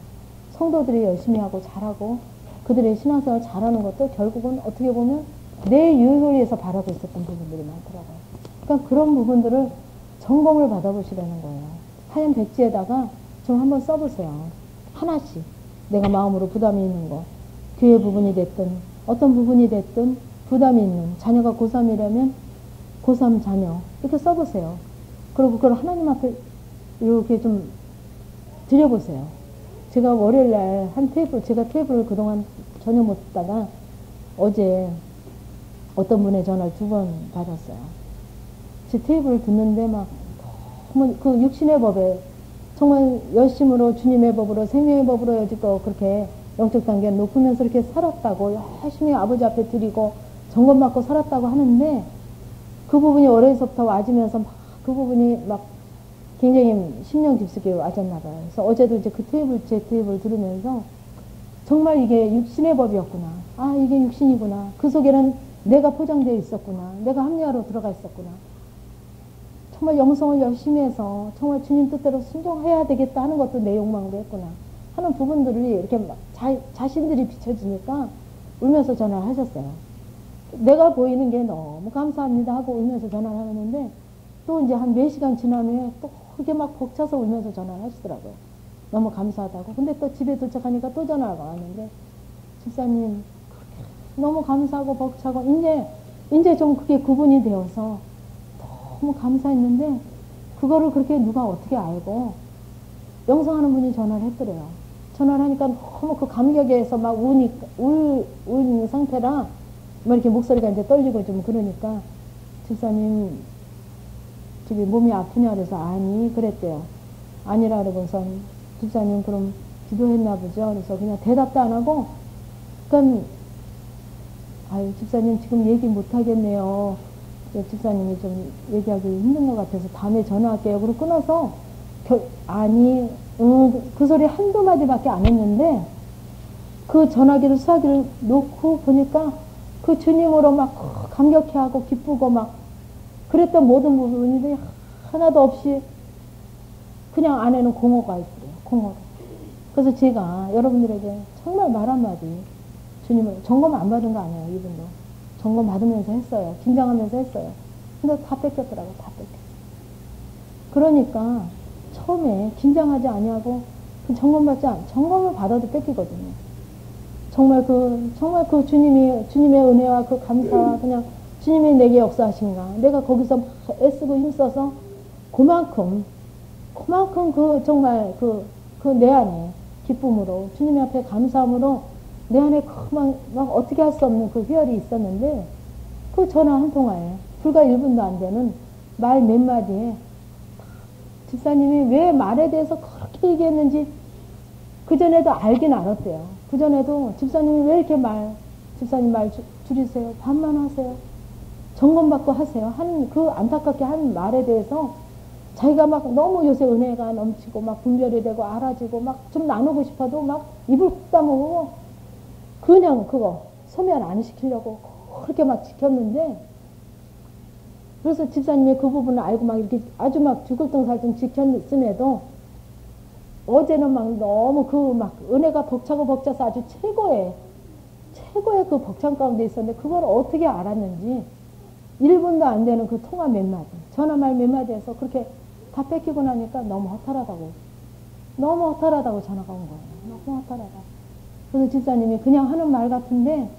성도들이 열심히 하고 잘하고 그들의 신앙생활 잘하는 것도 결국은 어떻게 보면 내 유익을 위해서 바라고 있었던 부분들이 많더라고요. 그러니까 그런 부분들을 점검을 받아보시라는 거예요. 하얀 백지에다가 좀 한번 써보세요. 하나씩 내가 마음으로 부담이 있는 거, 교회 부분이 됐든 어떤 부분이 됐든 부담이 있는 자녀가 고3이라면 고3 자녀 이렇게 써보세요. 그리고 그걸 하나님 앞에 이렇게 좀 드려보세요. 제가 월요일날 제가 테이블을 그동안 전혀 못 듣다가 어제 어떤 분의 전화를 2번 받았어요. 제 테이블을 듣는데 막 정말 그 육신의 법에 정말 열심으로 주님의 법으로 생명의 법으로 여지껏 그렇게 영적 단계 높으면서 이렇게 살았다고 열심히 아버지 앞에 드리고 점검받고 살았다고 하는데 그 부분이 어려서부터 와지면서 막 그 부분이 막 굉장히 심령 깊숙이 와졌나 봐요. 그래서 어제도 이제 제 테이블 들으면서 정말 이게 육신의 법이었구나. 이게 육신이구나. 그 속에는 내가 포장되어 있었구나. 내가 합리화로 들어가 있었구나. 정말 영성을 열심히 해서 정말 주님 뜻대로 순종해야 되겠다 하는 것도 내 욕망으로 했구나 하는 부분들이 이렇게 막 자신들이 비춰지니까 울면서 전화를 하셨어요. 내가 보이는 게 너무 감사합니다 하고 울면서 전화를 하는데 또 이제 한 4시간 지난 후에 또 그게 막 벅차서 울면서 전화를 하시더라고요. 너무 감사하다고. 근데 또 집에 도착하니까 또 전화가 왔는데 집사님 너무 감사하고 벅차고 이제 좀 그게 구분이 되어서 너무 감사했는데 그거를 그렇게 누가 어떻게 알고 영성하는 분이 전화를 했더래요. 전화를 하니까 너무 그 감격에서 막 우는 상태라 막 이렇게 목소리가 이제 떨리고 좀 그러니까 집사님 저기 몸이 아프냐 그래서 아니 그랬대요. 아니라 그러고선 집사님 그럼 기도했나 보죠. 그래서 그냥 대답도 안 하고 그러니까 집사님 지금 얘기 못 하겠네요. 집사님이 좀 얘기하기 힘든 것 같아서 다음에 전화할게요. 그리고 끊어서 그 소리 한두 마디밖에 안 했는데 그 전화기를 수화기를 놓고 보니까 그 주님으로 막 감격해하고 기쁘고 막 그랬던 모든 부분이 하나도 없이 그냥 안에는 공허가 있더래요. 공허로. 그래서 제가 여러분들에게 정말 말 한마디 주님을 점검 안 받은 거 아니에요. 이분도. 점검 받으면서 했어요. 긴장하면서 했어요. 근데 다 뺏겼더라고요. 다 뺏겼어요. 그러니까 처음에 긴장하지 아니하고 점검을 받아도 뺏기거든요. 정말 그 주님의 은혜와 그 감사와 그냥 주님이 내게 역사하신가. 내가 거기서 애쓰고 힘써서 그만큼 정말 내 안에 기쁨으로 주님 앞에 감사함으로 내 안에 막 어떻게 할 수 없는 그 희열이 있었는데 그 전화 한 통화에 불과 1분도 안 되는 말 몇 마디에 집사님이 왜 말에 대해서 그렇게 얘기했는지 그전에도 알긴 알았대요. 그전에도 집사님이 왜 이렇게 집사님 말 줄이세요. 반만 하세요. 점검받고 하세요. 그 안타깝게 한 말에 대해서 자기가 막 너무 요새 은혜가 넘치고 막 분별이 되고 알아지고 막 좀 나누고 싶어도 막 입을 꾹 다물고 그냥 그거 소멸 안 시키려고 그렇게 막 지켰는데, 그래서 집사님이 그 부분을 알고 막 이렇게 아주 막 죽을등살등 지켰음에도 어제는 막 너무 그 막 은혜가 벅차고 벅차서 아주 최고의 그 벅찬 가운데 있었는데 그걸 어떻게 알았는지 1분도 안 되는 그 통화 몇 마디, 전화말 몇 마디에서 그렇게 다 뺏기고 나니까 너무 허탈하다고 전화가 온 거예요. 너무 허탈하다. 그래서 집사님이 그냥 하는 말 같은데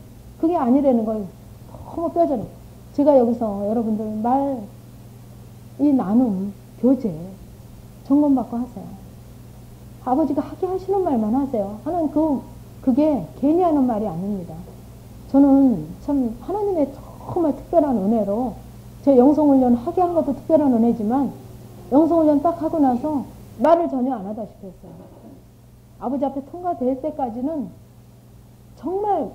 그게 아니라는 걸 너무 뼈저려. 제가 여기서 여러분들 이 나눔, 교제 점검받고 하세요. 아버지가 하게 하시는 말만 하세요. 하나님 그게 괜히 하는 말이 아닙니다. 저는 참 하나님의 정말 특별한 은혜로 제 영성훈련 하게 한 것도 특별한 은혜지만 영성훈련 딱 하고 나서 말을 전혀 안 하다시피 했어요. 아버지 앞에 통과될 때까지는 정말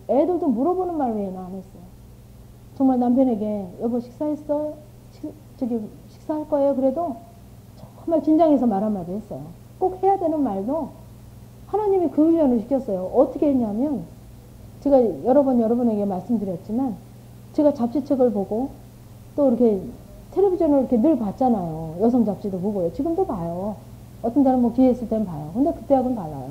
애들도 물어보는 말 외에는 안 했어요. 정말 남편에게 여보 식사했어? 식사할 거예요? 그래도 정말 긴장해서 말 한마디 했어요. 꼭 해야 되는 말도 하나님이 그 훈련을 시켰어요. 어떻게 했냐면 제가 여러 번 여러분에게 말씀드렸지만 제가 잡지책을 보고 또 이렇게 텔레비전을 이렇게 늘 봤잖아요. 여성 잡지도 보고요. 지금도 봐요. 어떤 때는 뭐 기회 있을 때는 봐요. 근데 그때하고는 달라요.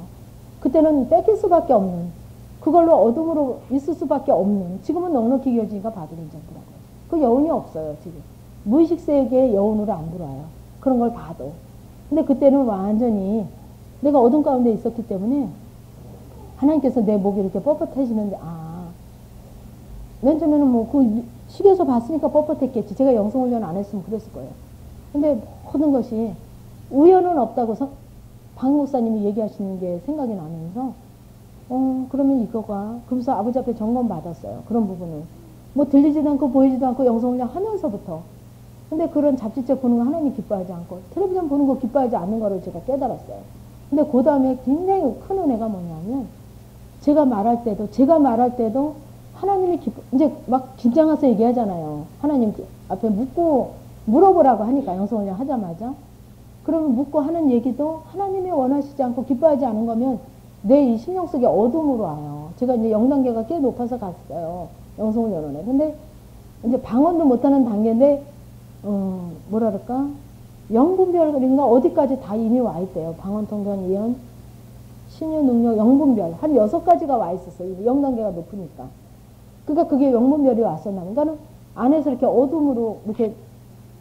그때는 뺏길 수밖에 없는, 그걸로 어둠으로 있을 수밖에 없는, 지금은 넉넉히 이어지니까 봐도 괜찮더라고요. 그 여운이 없어요, 지금. 무의식 세계의 여운으로 안 들어와요. 그런 걸 봐도. 근데 그때는 완전히 내가 어둠 가운데 있었기 때문에 하나님께서 내 목이 이렇게 뻣뻣해지는데, 맨 처음에는 뭐 그 식에서 봤으니까 뻣뻣했겠지. 제가 영성훈련 안 했으면 그랬을 거예요. 근데 모든 것이 우연은 없다고 박 목사님이 얘기하시는 게 생각이 나면서 그러면 이거가, 그러면서 아버지 앞에 점검 받았어요. 그런 부분은 뭐 들리지도 않고 보이지도 않고 영성훈련 하면서부터. 근데 그런 잡지책 보는 거 하나님 기뻐하지 않고 텔레비전 보는 거 기뻐하지 않는 거를 제가 깨달았어요. 근데 그 다음에 굉장히 큰 은혜가 뭐냐면 제가 말할 때도 하나님이 이제 막 긴장해서 얘기하잖아요. 하나님 앞에 물어보라고 하니까 영성훈련 하자마자. 그러면 묻고 하는 얘기도 하나님이 원하시지 않고 기뻐하지 않은 거면 내 이 심령 속에 어둠으로 와요. 제가 이제 영단계가 꽤 높아서 갔어요. 영성훈련원에. 근데 이제 방언도 못하는 단계인데, 뭐랄까, 영분별인가 어디까지 다 이미 와 있대요. 방언, 통변, 예언, 신유, 능력, 영분별. 한 6가지가 와 있었어요. 영단계가 높으니까. 그러니까 그게 영분별이 왔었나. 그러니까는 안에서 이렇게 어둠으로, 이렇게,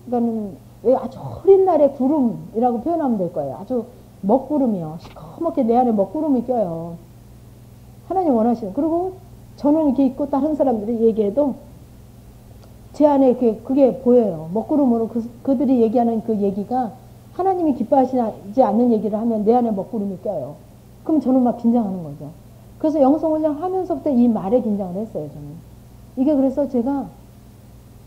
그러니까는 왜 아주 흐린 날의 구름이라고 표현하면 될 거예요. 아주 먹구름이요. 시커멓게 내 안에 먹구름이 껴요. 하나님 원하시는. 그리고 저는 이렇게 있고 다른 사람들이 얘기해도 제 안에 그게 보여요. 먹구름으로 그들이 얘기하는 그 얘기가 하나님이 기뻐하시지 않는 얘기를 하면 내 안에 먹구름이 껴요. 그럼 저는 막 긴장하는 거죠. 그래서 영성훈련 하면서부터 이 말에 긴장을 했어요, 저는. 이게 그래서 제가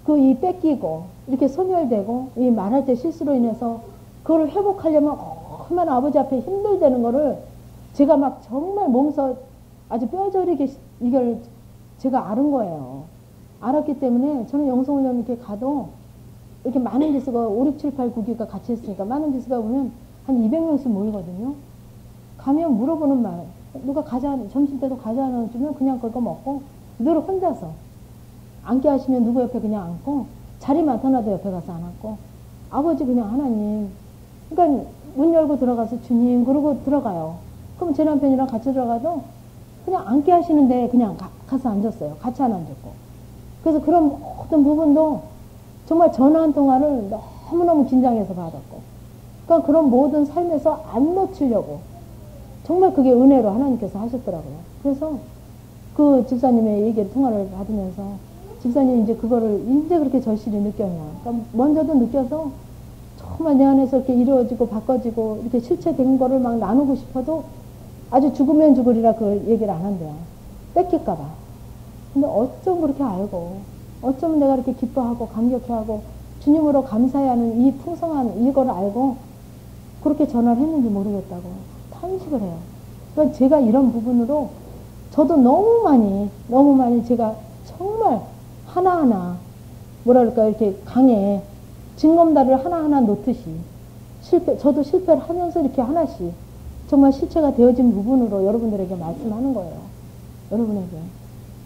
이 뺏기고 이렇게 소멸되고 이 말할 때 실수로 인해서 그걸 회복하려면 얼마나 아버지 앞에 힘들다는 거를 제가 막 정말 몸소 아주 뼈저리게 이걸 제가 알은 거예요. 알았기 때문에 저는 영성훈련 이렇게 가도 이렇게 많은 기수가 5, 6, 7, 8, 9기가 같이 했으니까 많은 기수가 보면 한 200명씩 모이거든요. 가면 물어보는 말, 누가 점심 때도 과자 하나 주면 그냥 그거 먹고 늘 혼자서 앉게 하시면 누구 옆에 그냥 앉고 자리 맡아놔도 옆에 가서 안 앉고 아버지 그냥 하나님. 그러니까 문 열고 들어가서 주님 그러고 들어가요. 그럼 제 남편이랑 같이 들어가도 그냥 앉게 하시는데 그냥 가서 앉았어요. 같이 안 앉았고. 그래서 그런 모든 부분도 정말 전화 한 통화를 너무너무 긴장해서 받았고. 그러니까 그런 모든 삶에서 안 놓치려고 정말 그게 은혜로 하나님께서 하셨더라고요. 그래서 그 집사님의 얘기를 통화를 받으면서 집사님이 이제 그거를 이제 그렇게 절실히 느꼈냐. 그러니까 먼저도 느껴서 정말 내 안에서 이렇게 이루어지고 바꿔지고 이렇게 실체된 거를 막 나누고 싶어도 아주 죽으면 죽으리라 그 얘기를 안 한대요. 뺏길까봐. 근데 어쩜 그렇게 알고 어쩌면 내가 이렇게 기뻐하고 감격해하고 주님으로 감사해하는 이 풍성한 이걸 알고 그렇게 전화를 했는지 모르겠다고 탄식을 해요. 그러니까 제가 이런 부분으로 저도 너무 많이 제가 정말 하나하나 뭐랄까 이렇게 강에 징검다리를 하나하나 놓듯이 저도 실패를 하면서 이렇게 하나씩 정말 실체가 되어진 부분으로 여러분들에게 말씀하는 거예요. 여러분에게.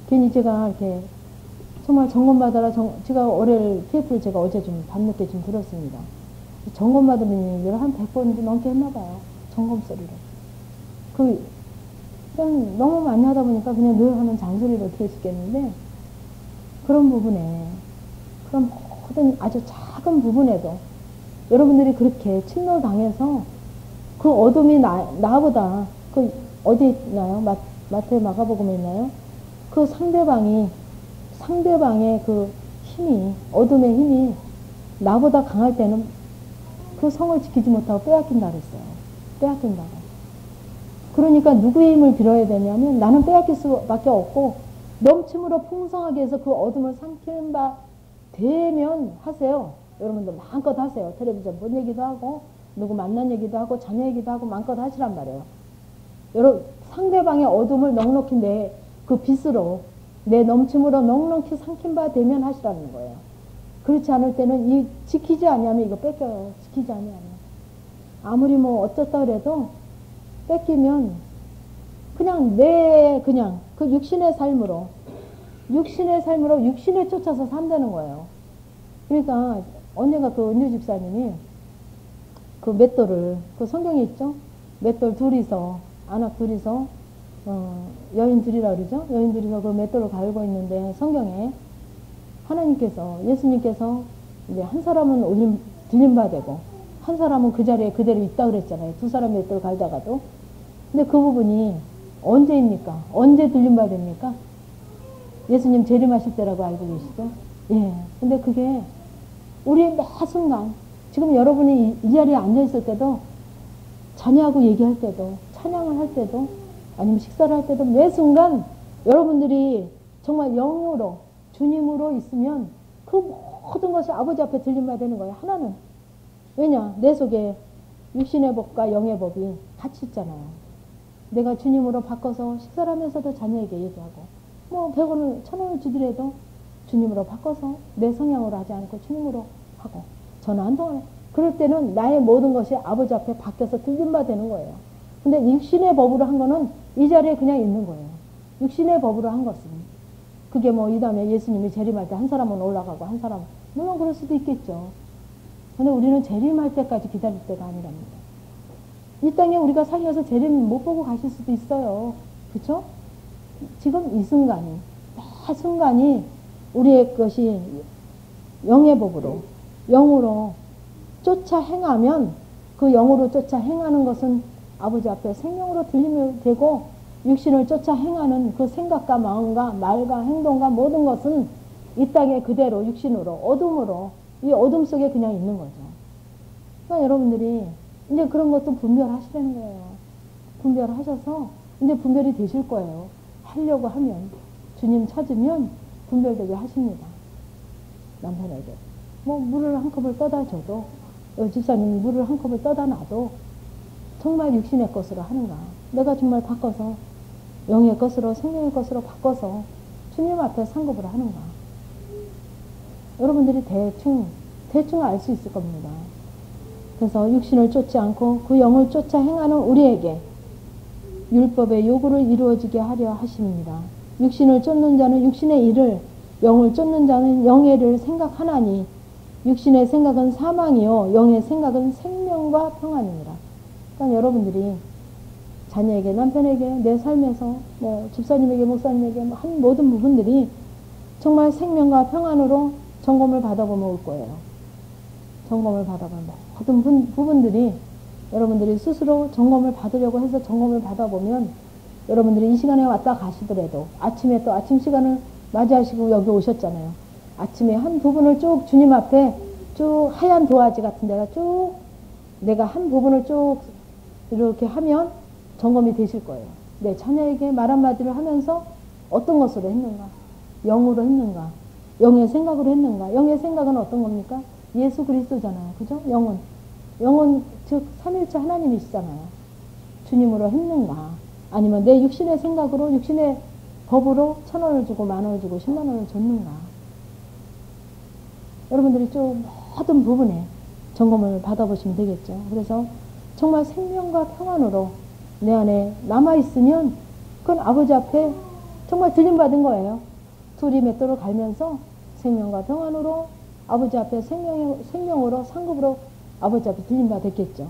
괜히 제가 이렇게 정말 점검받아라. 제가 월요일 TF를 제가 어제 좀 밤늦게 좀 들었습니다. 점검받으는 얘기를 한 100번 넘게 했나 봐요. 점검 소리를. 그냥 너무 많이 하다 보니까 그냥 늘 하는 잔소리로 들으시겠는데 그런 부분에 그런 모든 아주 작은 부분에도 여러분들이 그렇게 침노당해서 그 어둠이 나보다 그 어디 있나요? 마태 마가복음에 있나요? 그 상대방의 그 힘이 어둠의 힘이 나보다 강할 때는 그 성을 지키지 못하고 빼앗긴다 그랬어요. 빼앗긴다고. 그러니까 누구의 힘을 빌어야 되냐면 나는 빼앗길 수밖에 없고 넘침으로 풍성하게 해서 그 어둠을 삼키는 바 되면 하세요. 여러분들 마음껏 하세요. 텔레비전 본 얘기도 하고 누구 만난 얘기도 하고 자녀 얘기도 하고 마음껏 하시란 말이에요. 여러분 상대방의 어둠을 넉넉히 내 그 빛으로 내 넘침으로 넉넉히 삼킨 바 되면 하시라는 거예요. 그렇지 않을 때는 이 지키지 않으면 이거 뺏겨요. 지키지 않으면 아무리 뭐 어쩌다 그래도 뺏기면 그냥 그냥 그 육신의 삶으로 육신에 쫓아서 산다는 거예요. 그러니까 언젠가 그 은유 집사님이 그 맷돌을 그 성경에 있죠. 맷돌 둘이서 안악 둘이서 여인 둘이라 그러죠. 여인 둘이서 그 맷돌을 갈고 있는데 성경에 하나님께서 예수님께서 이제 한 사람은 들림받고 한 사람은 그 자리에 그대로 있다 그랬잖아요. 두 사람 맷돌 갈다가도. 근데 그 부분이 언제입니까? 언제 들림받습니까? 예수님 재림하실 때라고 알고 계시죠? 예. 근데 그게 우리의 매 순간 지금 여러분이 이 자리에 앉아있을 때도 자녀하고 얘기할 때도 찬양을 할 때도 아니면 식사를 할 때도 매 순간 여러분들이 정말 영으로 주님으로 있으면 그 모든 것이 아버지 앞에 들림받는 거예요. 하나는. 왜냐? 내 속에 육신의 법과 영의 법이 같이 있잖아요. 내가 주님으로 바꿔서 식사를 하면서도 자녀에게 얘기하고 뭐 100원을 1000원을 주더라도 주님으로 바꿔서 내 성향으로 하지 않고 주님으로 하고 전화 한 통화를 그럴 때는 나의 모든 것이 아버지 앞에 바뀌어서 들림받는 거예요. 근데 육신의 법으로 한 거는 이 자리에 그냥 있는 거예요. 육신의 법으로 한 것은 그게 뭐 이 다음에 예수님이 재림할 때 한 사람은 올라가고 한 사람은 물론 그럴 수도 있겠죠. 근데 우리는 재림할 때까지 기다릴 때가 아니랍니다. 이 땅에 우리가 살면서 재림 못 보고 가실 수도 있어요. 그렇죠? 지금 이 순간이 매 순간이 우리의 것이 영의 법으로 영으로 쫓아 행하면 그 영으로 쫓아 행하는 것은 아버지 앞에 생명으로 들리면 되고 육신을 쫓아 행하는 그 생각과 마음과 말과 행동과 모든 것은 이 땅에 그대로 육신으로 어둠으로 이 어둠 속에 그냥 있는 거죠. 그러니까 여러분들이 이제 그런 것도 분별하시라는 거예요. 분별하셔서 이제 분별이 되실 거예요. 하려고 하면 주님 찾으면 분별되게 하십니다. 남편에게 뭐 물을 한 컵을 떠다 줘도 집사님이 물을 한 컵을 떠다 놔도 정말 육신의 것으로 하는가 내가 정말 바꿔서 영의 것으로 생명의 것으로 바꿔서 주님 앞에 상급을 하는가 여러분들이 대충 알 수 있을 겁니다. 그래서 육신을 쫓지 않고 그 영을 쫓아 행하는 우리에게 율법의 요구를 이루어지게 하려 하십니다. 육신을 쫓는 자는 육신의 일을 영을 쫓는 자는 영의 일을 생각하나니 육신의 생각은 사망이요 영의 생각은 생명과 평안입니다. 그러니까 여러분들이 자녀에게 남편에게 내 삶에서 뭐 집사님에게 목사님에게 한 모든 부분들이 정말 생명과 평안으로 점검을 받아보면 올 거예요. 점검을 받아보면 모든 부분들이 여러분들이 스스로 점검을 받으려고 해서 점검을 받아보면 여러분들이 이 시간에 왔다 가시더라도 아침에 또 아침 시간을 맞이하시고 여기 오셨잖아요. 아침에 한 부분을 쭉 주님 앞에 쭉 하얀 도화지 같은 데가 쭉 내가 한 부분을 쭉 이렇게 하면 점검이 되실 거예요. 내 자녀에게 말 한마디를 하면서 어떤 것으로 했는가? 영으로 했는가? 영의 생각으로 했는가? 영의 생각은 어떤 겁니까? 예수 그리스도잖아요. 그죠? 영은. 영은 즉 삼일체 하나님이시잖아요. 주님으로 했는가? 아니면 내 육신의 생각으로 육신의 법으로 1,000원을 주고 10,000원을 주고 10만 원을 줬는가? 여러분들이 좀 모든 부분에 점검을 받아보시면 되겠죠. 그래서 정말 생명과 평안으로 내 안에 남아있으면 그건 아버지 앞에 정말 들림받은 거예요. 둘이 맷돌을 갈면서 생명과 평안으로 아버지 앞에 생명으로 상급으로 아버지 앞에 들림받았겠죠.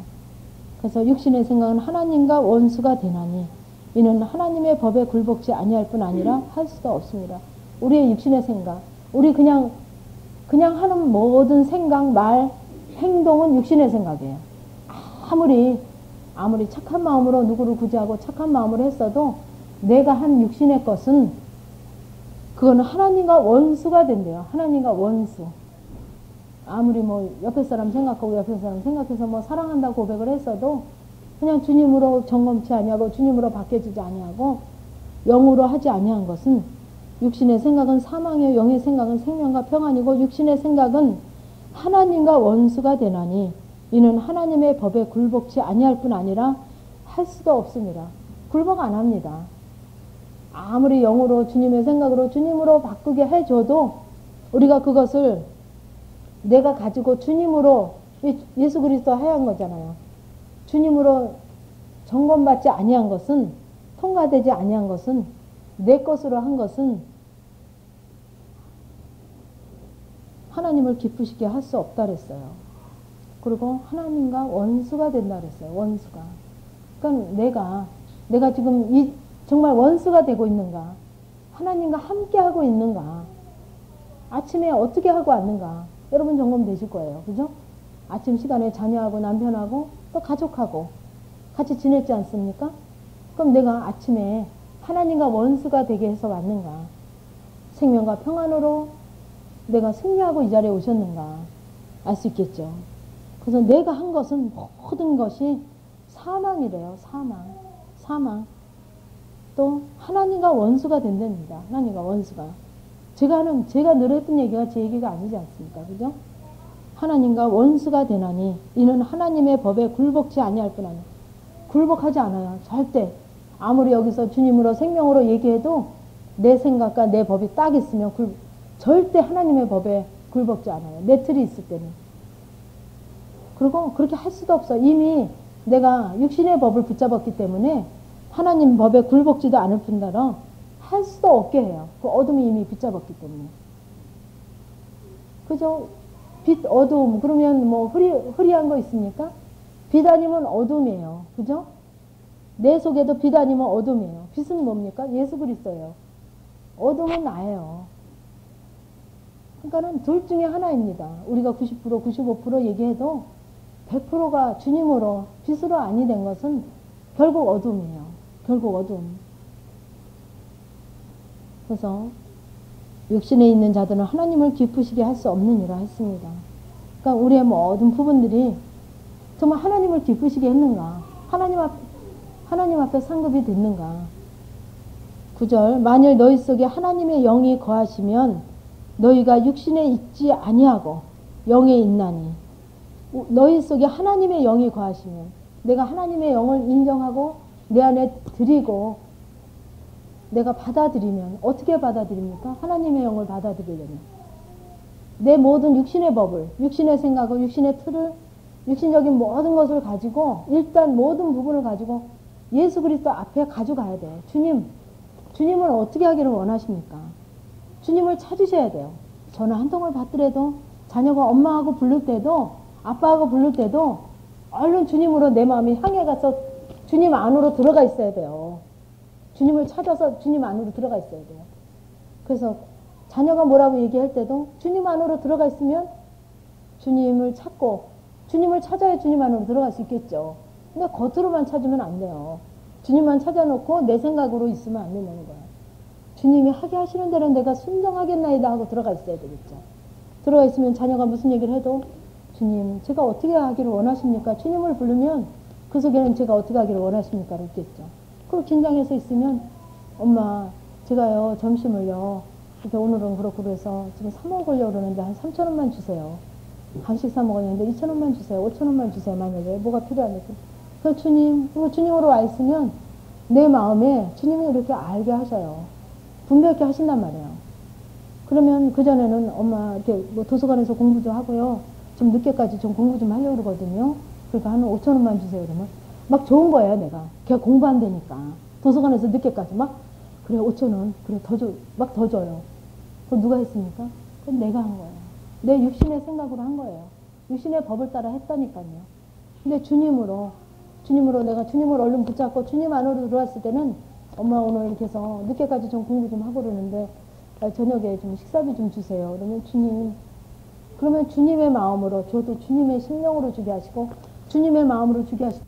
그래서 육신의 생각은 하나님과 원수가 되나니 이는 하나님의 법에 굴복지 아니할 뿐 아니라 할 수도 없습니다. 우리의 육신의 생각, 우리 그냥 하는 모든 생각, 말, 행동은 육신의 생각이에요. 아무리 착한 마음으로 누구를 구제하고 착한 마음으로 했어도 내가 한 육신의 것은 그거는 하나님과 원수가 된대요. 하나님과 원수. 아무리 뭐 옆에 사람 생각하고 옆에 사람 생각해서 뭐 사랑한다고 고백을 했어도 그냥 주님으로 점검치 아니하고 주님으로 바뀌어지지 아니하고 영으로 하지 아니한 것은 육신의 생각은 사망이요 영의 생각은 생명과 평안이고 육신의 생각은 하나님과 원수가 되나니 이는 하나님의 법에 굴복치 아니할 뿐 아니라 할 수도 없습니다. 굴복 안 합니다. 아무리 영으로 주님의 생각으로 주님으로 바꾸게 해줘도 우리가 그것을 내가 가지고 주님으로 예수 그리스도 하얀 거잖아요. 주님으로 점검받지 아니한 것은 통과되지 아니한 것은 내 것으로 한 것은 하나님을 기쁘시게 할 수 없다 그랬어요. 그리고 하나님과 원수가 된다 그랬어요. 원수가. 그러니까 내가 지금 정말 원수가 되고 있는가? 하나님과 함께 하고 있는가? 아침에 어떻게 하고 왔는가? 여러분 점검 되실 거예요. 그죠? 아침 시간에 자녀하고 남편하고 또 가족하고 같이 지냈지 않습니까? 그럼 내가 아침에 하나님과 원수가 되게 해서 왔는가? 생명과 평안으로 내가 승리하고 이 자리에 오셨는가? 알 수 있겠죠. 그래서 내가 한 것은 모든 것이 사망이래요. 사망. 또 하나님과 원수가 된답니다. 하나님과 원수가. 제가 늘 했던 얘기가 제 얘기가 아니지 않습니까? 그죠? 하나님과 원수가 되나니 이는 하나님의 법에 굴복치 아니할 뿐 아니라 굴복하지 않아요. 절대. 아무리 여기서 주님으로 생명으로 얘기해도 내 생각과 내 법이 딱 있으면 절대 하나님의 법에 굴복지 않아요. 내 틀이 있을 때는. 그리고 그렇게 할 수도 없어. 이미 내가 육신의 법을 붙잡았기 때문에 하나님 법에 굴복지도 않을 뿐더러 할 수도 없게 해요. 그 어둠이 이미 붙잡았기 때문에. 그죠? 빛, 어둠. 그러면 뭐 흐리한 거 있습니까? 빛 아니면 어둠이에요. 그죠? 내 속에도 빛 아니면 어둠이에요. 빛은 뭡니까? 예수 그리스도예요. 어둠은 나예요. 그러니까는 둘 중에 하나입니다. 우리가 90%, 95% 얘기해도 100%가 주님으로 빛으로 아니 된 것은 결국 어둠이에요. 결국 어둠. 그래서 육신에 있는 자들은 하나님을 기쁘시게 할 수 없느니라 했습니다. 그러니까 우리의 모든 부분들이 정말 하나님을 기쁘시게 했는가? 하나님 앞에 상급이 됐는가? 9절 만일 너희 속에 하나님의 영이 거하시면 너희가 육신에 있지 아니하고 영에 있나니 너희 속에 하나님의 영이 거하시면 내가 하나님의 영을 인정하고 내 안에 드리고 내가 받아들이면 어떻게 받아들입니까? 하나님의 영을 받아들이려면 내 모든 육신의 법을 육신의 생각을 육신의 틀을 육신적인 모든 것을 가지고 일단 모든 부분을 가지고 예수 그리스도 앞에 가져가야 돼요. 주님을 어떻게 하기를 원하십니까? 주님을 찾으셔야 돼요. 전화 한 통을 받더라도 자녀가 엄마하고 부를 때도 아빠하고 부를 때도 얼른 주님으로 내 마음이 향해 가서 주님 안으로 들어가 있어야 돼요. 주님을 찾아서 주님 안으로 들어가 있어야 돼요. 그래서 자녀가 뭐라고 얘기할 때도 주님 안으로 들어가 있으면 주님을 찾고 주님을 찾아야 주님 안으로 들어갈 수 있겠죠. 근데 겉으로만 찾으면 안 돼요. 주님만 찾아놓고 내 생각으로 있으면 안 된다는 거예요. 주님이 하게 하시는 대로 내가 순종하겠나이다 하고 들어가 있어야 되겠죠. 들어가 있으면 자녀가 무슨 얘기를 해도 주님 제가 어떻게 하기를 원하십니까? 주님을 부르면 그 속에는 제가 어떻게 하기를 원하십니까? 를 있겠죠. 그리고 긴장해서 있으면 엄마 제가요 점심을요 이렇게 오늘은 그렇고 그래서 지금 사 먹으려고 그러는데 한 3,000원만 주세요. 간식 사 먹었는데 2,000원만 주세요. 5,000원만 주세요. 만약에 뭐가 필요하면. 그 주님, 주님으로 와 있으면 내 마음에 주님이 이렇게 알게 하셔요. 분명히 하신단 말이에요. 그러면 그전에는 엄마 이렇게 뭐 도서관에서 공부 좀 하고요. 좀 늦게까지 좀 공부 좀 하려고 그러거든요. 그러니까 한 5,000원만 주세요. 그러면 막 좋은 거예요, 내가. 걔가 공부 안 되니까. 도서관에서 늦게까지 막, 그래, 5,000원. 그래, 더 줘. 막 더 줘요. 그건 누가 했습니까? 그건 내가 한 거예요. 내 육신의 생각으로 한 거예요. 육신의 법을 따라 했다니까요. 근데 주님으로 내가 주님을 얼른 붙잡고 주님 안으로 들어왔을 때는 엄마 오늘 이렇게 해서 늦게까지 좀 공부 좀 하고 그러는데 저녁에 좀 식사비 좀 주세요. 그러면 주님, 그러면 주님의 마음으로 저도 주님의 심령으로 주게 하시고 주님의 마음으로 주게 하시고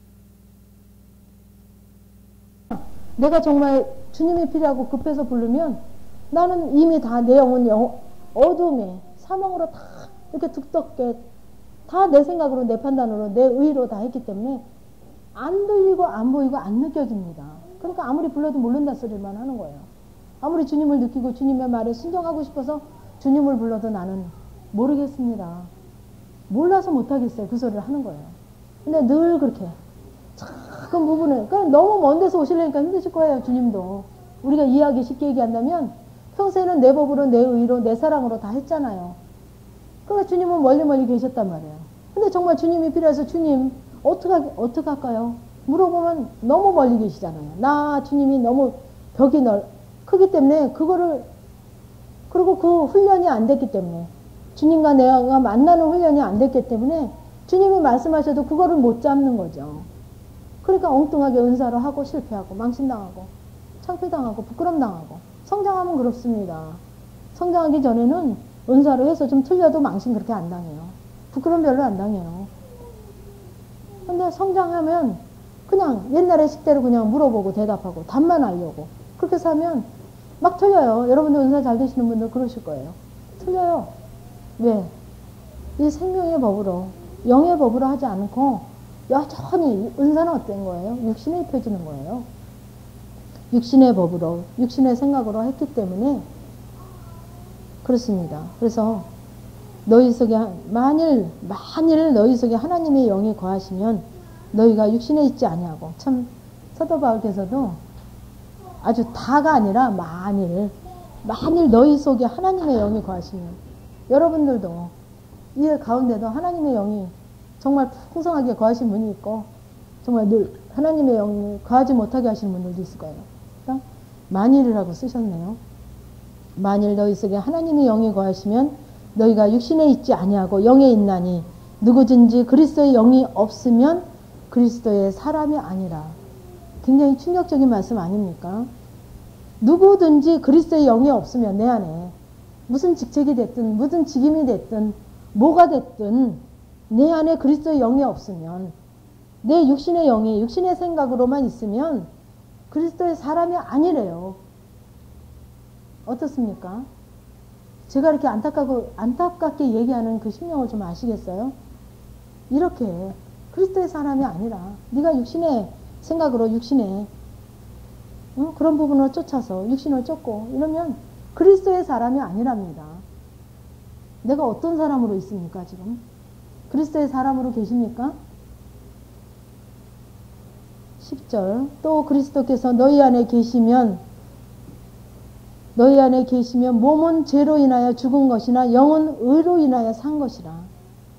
내가 정말 주님이 필요하고 급해서 부르면 나는 이미 다 내 영은 어둠에 사망으로 다 이렇게 두텁게 다 내 생각으로 내 판단으로 내 의로 다 했기 때문에 안 들리고 안 보이고 안 느껴집니다. 그러니까 아무리 불러도 모른다 소리만 하는 거예요. 아무리 주님을 느끼고 주님의 말에 순종하고 싶어서 주님을 불러도 나는 모르겠습니다. 몰라서 못하겠어요. 그 소리를 하는 거예요. 근데 늘 그렇게 작은 부분을, 그러니까 너무 먼 데서 오시려니까 힘드실 거예요. 주님도. 우리가 이해하기 쉽게 얘기한다면 평소에는 내 법으로 내 의로 내 사랑으로 다 했잖아요. 그러니까 주님은 멀리 계셨단 말이에요. 근데 정말 주님이 필요해서 주님 어떻게 할까요? 물어보면 너무 멀리 계시잖아요. 주님이 너무 벽이 크기 때문에 그거를, 그리고 그 훈련이 안 됐기 때문에 주님과 내가 만나는 훈련이 안 됐기 때문에 주님이 말씀하셔도 그거를 못 잡는 거죠. 그러니까 엉뚱하게 은사를 하고 실패하고 망신당하고 창피당하고 부끄럼당하고. 성장하면 그렇습니다. 성장하기 전에는 은사를 해서 좀 틀려도 망신 그렇게 안 당해요. 부끄러움 별로 안 당해요. 근데 성장하면 그냥 옛날의 식대로 그냥 물어보고 대답하고 답만 알려고 그렇게 사면 막 틀려요. 여러분들 은사 잘 되시는 분들 그러실 거예요. 틀려요. 왜? 이 생명의 법으로 영의 법으로 하지 않고 여전히 은사는 어떤 거예요? 육신에 입혀지는 거예요. 육신의 법으로 육신의 생각으로 했기 때문에 그렇습니다. 그래서 너희 속에 만일 너희 속에 하나님의 영이 거하시면 너희가 육신에 있지 아니하고. 참 사도 바울께서도 아주 다가 아니라 만일 너희 속에 하나님의 영이 거하시면, 여러분들도 이 가운데도 하나님의 영이 정말 풍성하게 거하신 분이 있고 정말 늘 하나님의 영이 거하지 못하게 하시는 분들도 있을 거예요. 그러니까 만일이라고 쓰셨네요. 만일 너희 속에 하나님의 영이 거하시면 너희가 육신에 있지 아니하고 영에 있나니 누구든지 그리스도의 영이 없으면 그리스도의 사람이 아니라. 굉장히 충격적인 말씀 아닙니까? 누구든지 그리스도의 영이 없으면 내 안에 무슨 직책이 됐든 무슨 직임이 됐든 뭐가 됐든 내 안에 그리스도의 영이 없으면, 내 육신의 영이 육신의 생각으로만 있으면 그리스도의 사람이 아니래요. 어떻습니까? 제가 이렇게 안타깝게 얘기하는 그 심령을 좀 아시겠어요? 이렇게 그리스도의 사람이 아니라 네가 육신의 생각으로 육신의 그런 부분을 쫓아서 육신을 쫓고 이러면 그리스도의 사람이 아니랍니다. 내가 어떤 사람으로 있습니까 지금? 그리스도의 사람으로 계십니까? 10절 또 그리스도께서 너희 안에 계시면 몸은 죄로 인하여 죽은 것이나 영은 의로 인하여 산 것이라.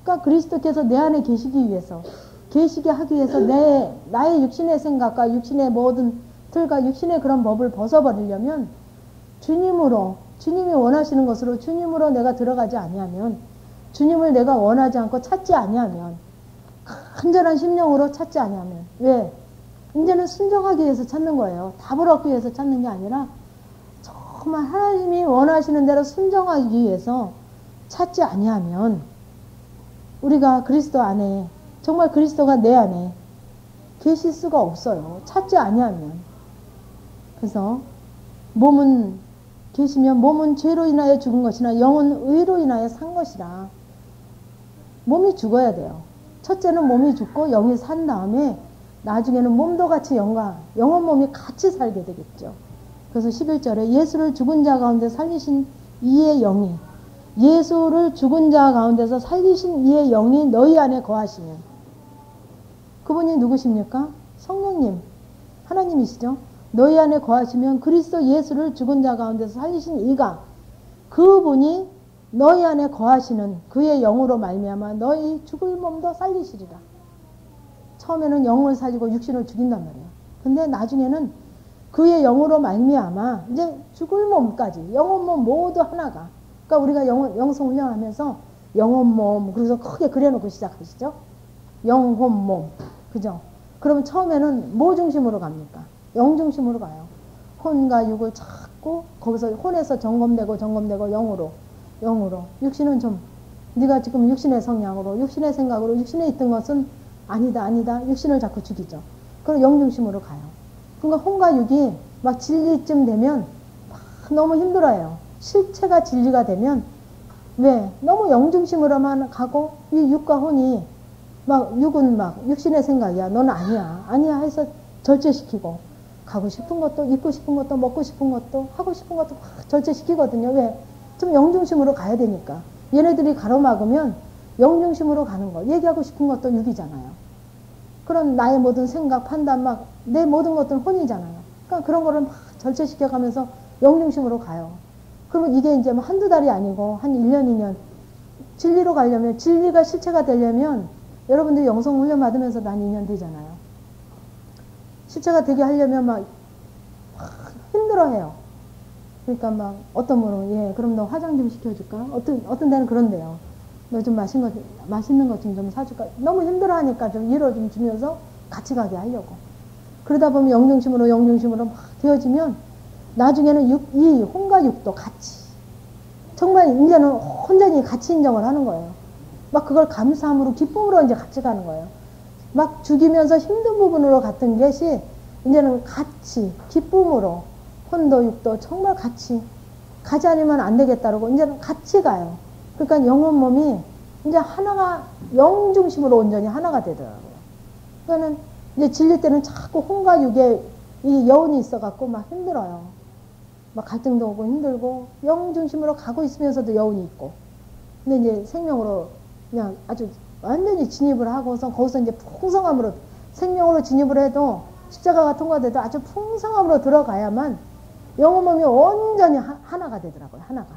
그러니까 그리스도께서 내 안에 계시게 하기 위해서 나의 육신의 생각과 육신의 모든 틀과 육신의 그런 법을 벗어버리려면 주님이 원하시는 것으로 주님으로 내가 들어가지 아니하면, 주님을 내가 원하지 않고 찾지 아니하면, 간절한 심령으로 찾지 아니하면, 왜? 이제는 순종하기 위해서 찾는 거예요. 답을 얻기 위해서 찾는 게 아니라 정말 하나님이 원하시는 대로 순종하기 위해서 찾지 아니하면 우리가 그리스도 안에, 정말 그리스도가 내 안에 계실 수가 없어요. 찾지 아니하면. 그래서 몸은 죄로 인하여 죽은 것이나 영은 의로 인하여 산 것이라. 몸이 죽어야 돼요. 첫째는 몸이 죽고 영이 산 다음에 나중에는 몸도 같이 영원 몸이 같이 살게 되겠죠. 그래서 11절에 예수를 죽은 자 가운데 살리신 이의 영이, 예수를 죽은 자 가운데서 살리신 이의 영이 너희 안에 거하시면, 그분이 누구십니까? 성령님, 하나님이시죠. 너희 안에 거하시면 그리스도 예수를 죽은 자 가운데서 살리신 이가, 그분이 너희 안에 거하시는 그의 영으로 말미암아 너희 죽을 몸도 살리시리라. 처음에는 영을 살리고 육신을 죽인단 말이에요. 근데 나중에는 그의 영으로 말미암아 이제 죽을 몸까지, 영혼 몸 모두 하나가. 그러니까 우리가 영성 훈련하면서 영혼 몸, 그래서 크게 그려놓고 시작하시죠. 영혼 몸, 그죠? 그러면 처음에는 뭐 중심으로 갑니까? 영 중심으로 가요. 혼과 육을 찾고 거기서 혼에서 점검되고 영으로. 육신은 좀 네가 지금 육신의 성향으로, 육신의 생각으로, 육신에 있던 것은 아니다. 육신을 자꾸 죽이죠. 그럼 영 중심으로 가요. 그러니까 혼과 육이 막 진리쯤 되면 막 너무 힘들어요. 실체가 진리가 되면 왜? 너무 영 중심으로만 가고 이 육과 혼이 막 육은 막 육신의 생각이야. 넌 아니야 해서 절제시키고 가고 싶은 것도, 입고 싶은 것도, 먹고 싶은 것도, 하고 싶은 것도 막 절제시키거든요. 왜? 좀 영 중심으로 가야 되니까. 얘네들이 가로막으면 영 중심으로 가는 거. 얘기하고 싶은 것도 육이잖아요. 그런 나의 모든 생각, 판단, 막 내 모든 것들은 혼이잖아요. 그러니까 그런 거를 막 절제시켜가면서 영 중심으로 가요. 그러면 이게 이제 뭐 한두 달이 아니고 한 1년, 2년. 진리로 가려면, 진리가 실체가 되려면 여러분들이 영성 훈련 받으면서 난 2년 되잖아요. 실체가 되게 하려면 막 힘들어해요. 그러니까 막 어떤 분은 그럼 너 화장 좀 시켜줄까? 어떤 데는 그런데요. 너 좀 맛있는 것 좀 사줄까? 너무 힘들어하니까 좀 위로 좀 주면서 같이 가게 하려고. 그러다 보면 영중심으로 막 되어지면 나중에는 이 혼과 육도 같이, 정말 이제는 혼전히 같이 인정을 하는 거예요. 막 그걸 감사함으로, 기쁨으로 이제 같이 가는 거예요. 막 죽이면서 힘든 부분으로 갔던 것이 이제는 같이 기쁨으로, 혼도 육도 정말 같이 가지 않으면 안 되겠다라고 이제는 같이 가요. 그러니까 영혼 몸이 이제 하나가, 영 중심으로 온전히 하나가 되더라고요. 그러니까는 이제 진리 때는 자꾸 혼과 육에 이 여운이 있어갖고 막 힘들어요. 막 갈등도 오고 힘들고 영 중심으로 가고 있으면서도 여운이 있고. 근데 이제 생명으로 그냥 아주 완전히 진입을 하고서 거기서 이제 풍성함으로, 생명으로 진입을 해도 십자가가 통과돼도 아주 풍성함으로 들어가야만 영혼 몸이 온전히 하나가 되더라고요. 하나가.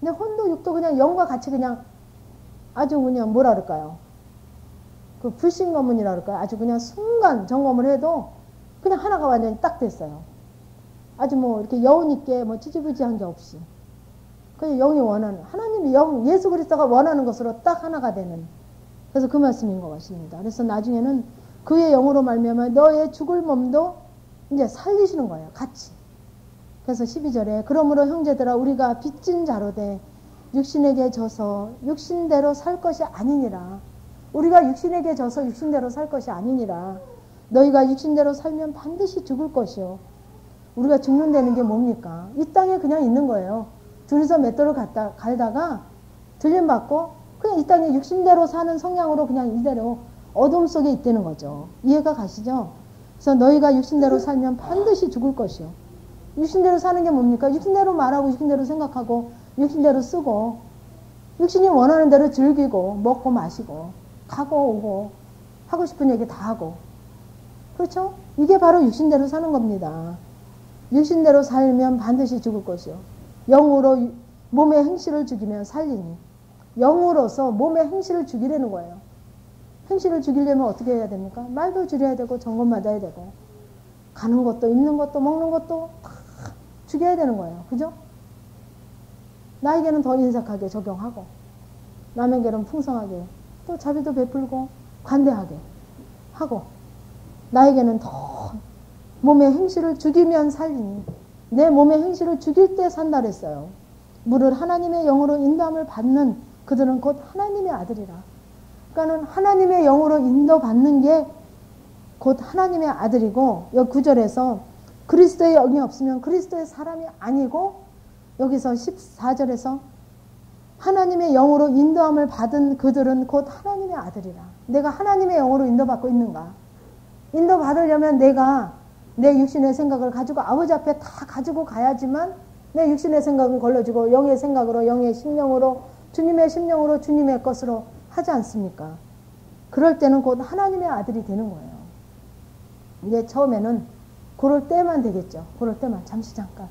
근데 혼도 육도 그냥 영과 같이 그냥 아주 그냥 뭐라 그럴까요? 그 불신검문이라 그럴까요? 아주 그냥 순간 점검을 해도 그냥 하나가 완전히 딱 됐어요. 아주 뭐 이렇게 여운 있게 뭐 찌지부지한 게 없이. 그냥 영이 원하는, 하나님이 예수 그리스도가 원하는 것으로 딱 하나가 되는. 그래서 그 말씀인 것 같습니다. 그래서 나중에는 그의 영으로 말미암아 너의 죽을 몸도 이제 살리시는 거예요. 같이. 그래서 12절에 그러므로 형제들아 우리가 빚진 자로 돼 육신에게 져서 육신대로 살 것이 아니니라. 우리가 육신에게 져서 육신대로 살 것이 아니니라. 너희가 육신대로 살면 반드시 죽을 것이요. 우리가 죽는다는 게 뭡니까? 이 땅에 그냥 있는 거예요. 둘이서 맷돌을 갈다가 들림받고 그냥 이 땅에 육신대로 사는 성향으로 그냥 이대로 어둠 속에 있다는 거죠. 이해가 가시죠? 그래서 너희가 육신대로 살면 반드시 죽을 것이요. 육신대로 사는 게 뭡니까? 육신대로 말하고 육신대로 생각하고 육신대로 쓰고 육신이 원하는 대로 즐기고 먹고 마시고 가고 오고 하고 싶은 얘기 다 하고, 그렇죠? 이게 바로 육신대로 사는 겁니다. 육신대로 살면 반드시 죽을 것이요. 영으로 몸의 행실을 죽이면 살리니. 영으로서 몸의 행실을 죽이려는 거예요. 행실을 죽이려면 어떻게 해야 됩니까? 말도 줄여야 되고 점검 받아야 되고 가는 것도 입는 것도 먹는 것도 다 죽여야 되는 거예요. 그죠? 나에게는 더 인색하게 적용하고 남에게는 풍성하게 또 자비도 베풀고 관대하게 하고, 나에게는 더 몸의 행실을 죽이면 살리니. 내 몸의 행실을 죽일 때 산다 그랬어요. 물을 하나님의 영으로 인도함을 받는 그들은 곧 하나님의 아들이라. 그러니까는 하나님의 영으로 인도받는 게 곧 하나님의 아들이고, 여기 9절에서 그리스도의 영이 없으면 그리스도의 사람이 아니고, 여기서 14절에서 하나님의 영으로 인도함을 받은 그들은 곧 하나님의 아들이라. 내가 하나님의 영으로 인도받고 있는가? 인도받으려면 내가 내 육신의 생각을 가지고 아버지 앞에 다 가지고 가야지만 내 육신의 생각은 걸러지고 영의 생각으로 영의 심령으로 주님의 심령으로 주님의 것으로 하지 않습니까? 그럴 때는 곧 하나님의 아들이 되는 거예요. 이제 처음에는 그럴 때만 되겠죠. 그럴 때만 잠시 잠깐.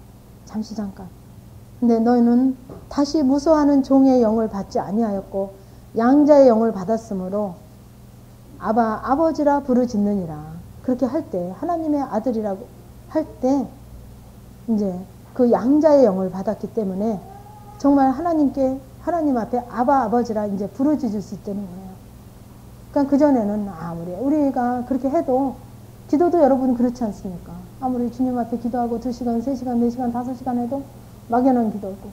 근데 너희는 다시 무서워하는 종의 영을 받지 아니하였고 양자의 영을 받았으므로 아바 아버지라 부르짖느니라. 그렇게 할 때 하나님의 아들이라고 할 때 이제 그 양자의 영을 받았기 때문에 정말 하나님 앞에 아바 아버지라 이제 부르짖을 수 있다는 거예요. 그러니까 그전에는 아무리 우리가 그렇게 해도 기도도 여러분 그렇지 않습니까? 아무리 주님 앞에 기도하고 2시간, 3시간, 4시간, 5시간 해도 막연한 기도고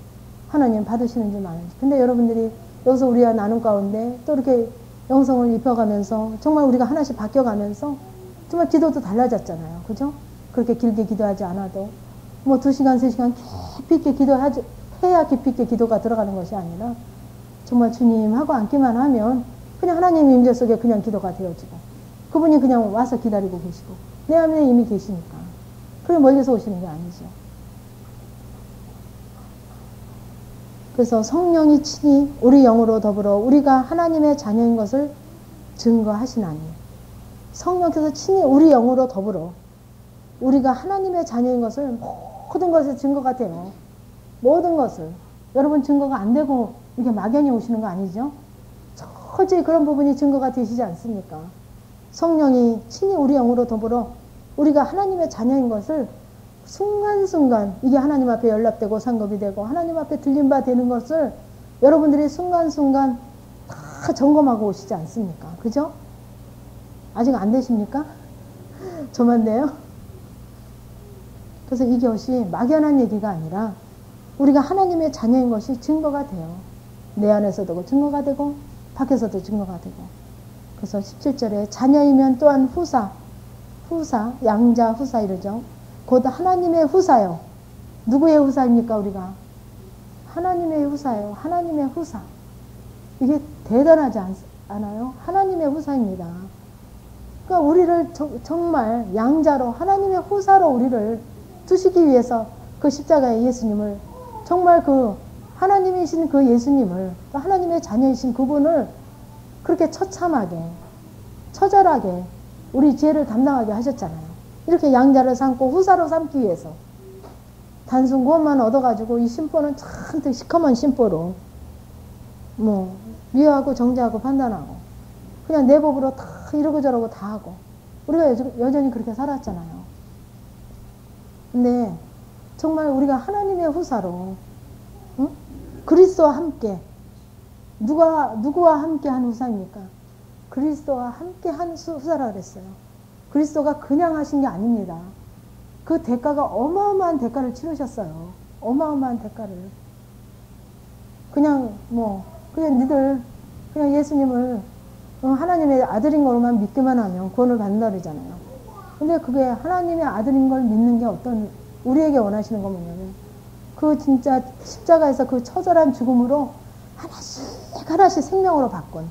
하나님 받으시는지 마는지. 근데 여러분들이 여기서 우리와 나눈 가운데 또 이렇게 영성을 입혀가면서 정말 우리가 하나씩 바뀌어가면서 정말 기도도 달라졌잖아요. 그죠? 그렇게 길게 기도하지 않아도 뭐 2시간, 3시간 깊이 있게 해야 깊이 있게 기도가 들어가는 것이 아니라 정말 주님하고 앉기만 하면 그냥 하나님 임재 속에 그냥 기도가 되어지고 그분이 그냥 와서 기다리고 계시고 내 안에 이미 계시니까 그게 멀리서 오시는 게 아니죠. 그래서 성령이 친히 우리 영으로 더불어 우리가 하나님의 자녀인 것을 증거하시나니 성령께서 친히 우리 영으로 더불어 우리가 하나님의 자녀인 것을 모든 것의 증거가 돼요. 모든 것을. 여러분 증거가 안 되고 이렇게 막연히 오시는 거 아니죠? 철저히 그런 부분이 증거가 되시지 않습니까? 성령이 친히 우리 영으로 더불어 우리가 하나님의 자녀인 것을 순간순간 이게 하나님 앞에 연락되고 상급이 되고 하나님 앞에 들린 바 되는 것을 여러분들이 순간순간 다 점검하고 오시지 않습니까? 그죠? 아직 안 되십니까? 저만 돼요? 그래서 이것이 막연한 얘기가 아니라 우리가 하나님의 자녀인 것이 증거가 돼요. 내 안에서도 증거가 되고 밖에서도 증거가 되고. 그래서 17절에 자녀이면 또한 후사, 양자 후사 이러죠. 곧 하나님의 후사요. 누구의 후사입니까 우리가? 하나님의 후사요. 하나님의 후사. 이게 대단하지 않아요? 하나님의 후사입니다. 그러니까 우리를 정말 양자로 하나님의 후사로 우리를 두시기 위해서 그 십자가의 예수님을 정말 그 하나님이신 그 예수님을 하나님의 자녀이신 그분을 그렇게 처참하게 처절하게 우리 죄를 담당하게 하셨잖아요. 이렇게 양자를 삼고 후사로 삼기 위해서 단순 구원만 얻어가지고 이 심보는 참 시커먼 심보로 뭐 미워하고 정죄하고 판단하고 그냥 내 법으로 다 이러고 저러고 다 하고 우리가 여전히 그렇게 살았잖아요. 근데 정말 우리가 하나님의 후사로 응? 그리스도와 함께 누구와 함께 한 후사입니까? 그리스도와 함께 한 후사라 그랬어요. 그리스도가 그냥 하신 게 아닙니다. 그 대가가 어마어마한 대가를 치르셨어요. 어마어마한 대가를. 그냥 니들 그냥 예수님을 하나님의 아들인 거로만 믿기만 하면 구원을 받는다 그러잖아요. 근데 그게 하나님의 아들인 걸 믿는 게 우리에게 원하시는 건 뭐냐면 그 진짜 십자가에서 그 처절한 죽음으로 하나씩 생명으로 바꾼.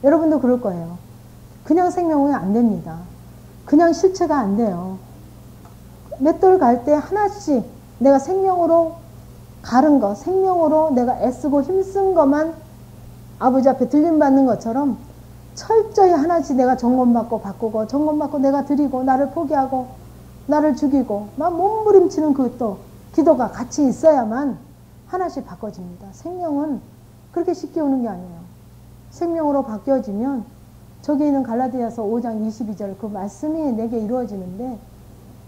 여러분도 그럴 거예요. 그냥 생명은 안 됩니다. 그냥 실체가 안 돼요. 맷돌 갈 때 하나씩 내가 생명으로 가른 거, 생명으로 내가 애쓰고 힘쓴 것만 아버지 앞에 들림받는 것처럼 철저히 하나씩 내가 점검받고 바꾸고 점검받고 내가 드리고 나를 포기하고 나를 죽이고 막 몸부림치는 그것도 기도가 같이 있어야만 하나씩 바꿔집니다. 생명은 그렇게 쉽게 오는 게 아니에요. 생명으로 바뀌어지면 저기 있는 갈라디아서 5장 22절 그 말씀이 내게 이루어지는데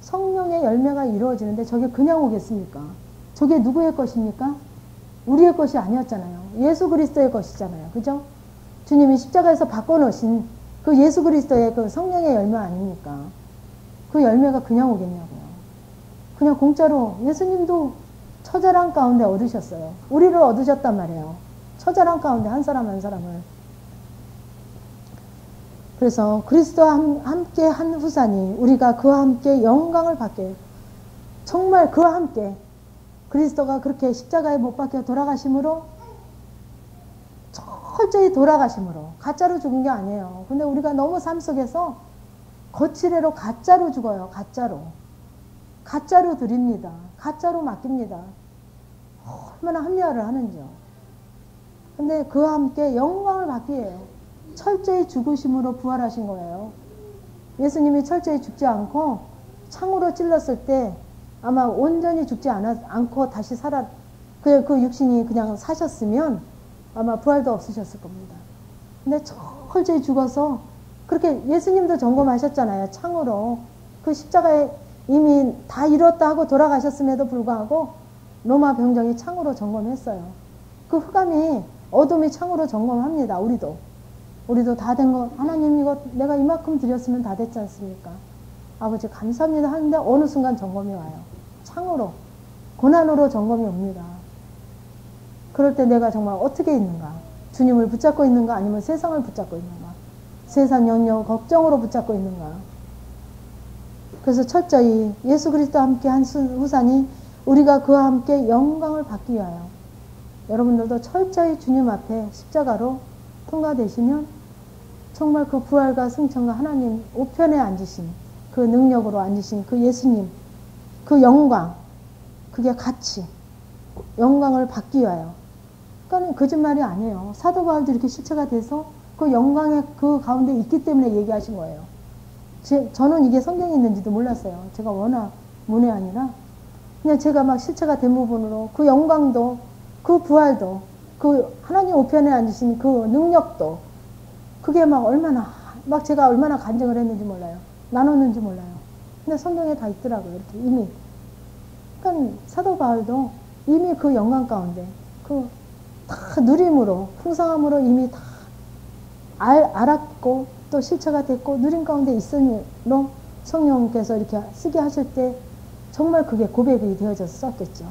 성령의 열매가 이루어지는데 저게 그냥 오겠습니까? 저게 누구의 것입니까? 우리의 것이 아니었잖아요. 예수 그리스도의 것이잖아요. 그죠? 주님이 십자가에서 바꿔놓으신 그 예수 그리스도의 그 성령의 열매 아닙니까? 그 열매가 그냥 오겠냐고요. 그냥 공짜로 예수님도 처절한 가운데 얻으셨어요. 우리를 얻으셨단 말이에요. 처절한 가운데 한 사람 한 사람을. 그래서 그리스도와 함께 한 후사니 우리가 그와 함께 영광을 받게 정말 그와 함께 그리스도가 그렇게 십자가에 못 박혀 돌아가심으로 철저히 돌아가심으로 가짜로 죽은 게 아니에요. 근데 우리가 너무 삶 속에서 거칠애로 가짜로 죽어요. 가짜로 드립니다. 가짜로 맡깁니다. 얼마나 합리화를 하는지요. 근데 그와 함께 영광을 받기 위해요. 철저히 죽으심으로 부활하신 거예요. 예수님이 철저히 죽지 않고 창으로 찔렀을 때 아마 온전히 죽지 않고 다시 그 육신이 그냥 사셨으면 아마 부활도 없으셨을 겁니다. 근데 철저히 죽어서 그렇게 예수님도 점검하셨잖아요. 창으로. 그 십자가에 이미 다 이뤘다 하고 돌아가셨음에도 불구하고 로마 병정이 창으로 점검했어요. 그 흑암이 어둠이 창으로 점검합니다. 우리도 다 된 거, 하나님 이거 내가 이만큼 드렸으면 다 됐지 않습니까? 아버지 감사합니다 하는데 어느 순간 점검이 와요. 창으로, 고난으로 점검이 옵니다. 그럴 때 내가 정말 어떻게 있는가? 주님을 붙잡고 있는가? 아니면 세상을 붙잡고 있는가? 세상 영역 걱정으로 붙잡고 있는가? 그래서 철저히 예수 그리스도와 함께 한 후산이 우리가 그와 함께 영광을 받기 위하여 여러분들도 철저히 주님 앞에 십자가로 통과되시면 정말 그 부활과 승천과 하나님 우편에 앉으신 그 능력으로 앉으신 그 예수님 그 영광 그게 같이 영광을 받기 위하여 그러니까 거짓말이 아니에요. 사도 바울도 이렇게 실체가 돼서 그 영광의 그 가운데 있기 때문에 얘기하신 거예요. 저는 이게 성경에 있는지도 몰랐어요. 제가 워낙 문외한이라 그냥 제가 막 실체가 된 부분으로 그 영광도 그 부활도 그 하나님 우편에 앉으신 그 능력도 그게 막 얼마나 막 제가 얼마나 간증을 했는지 몰라요. 나눴는지 몰라요. 근데 성경에 다 있더라고요. 이렇게 이미. 그러니까 사도 바울도 이미 그 영광 가운데 그 다 누림으로 풍성함으로 이미 다 알았고 또 실체가 됐고 누림 가운데 있으므로 성령께서 이렇게 쓰게 하실 때 정말 그게 고백이 되어져서 썼겠죠.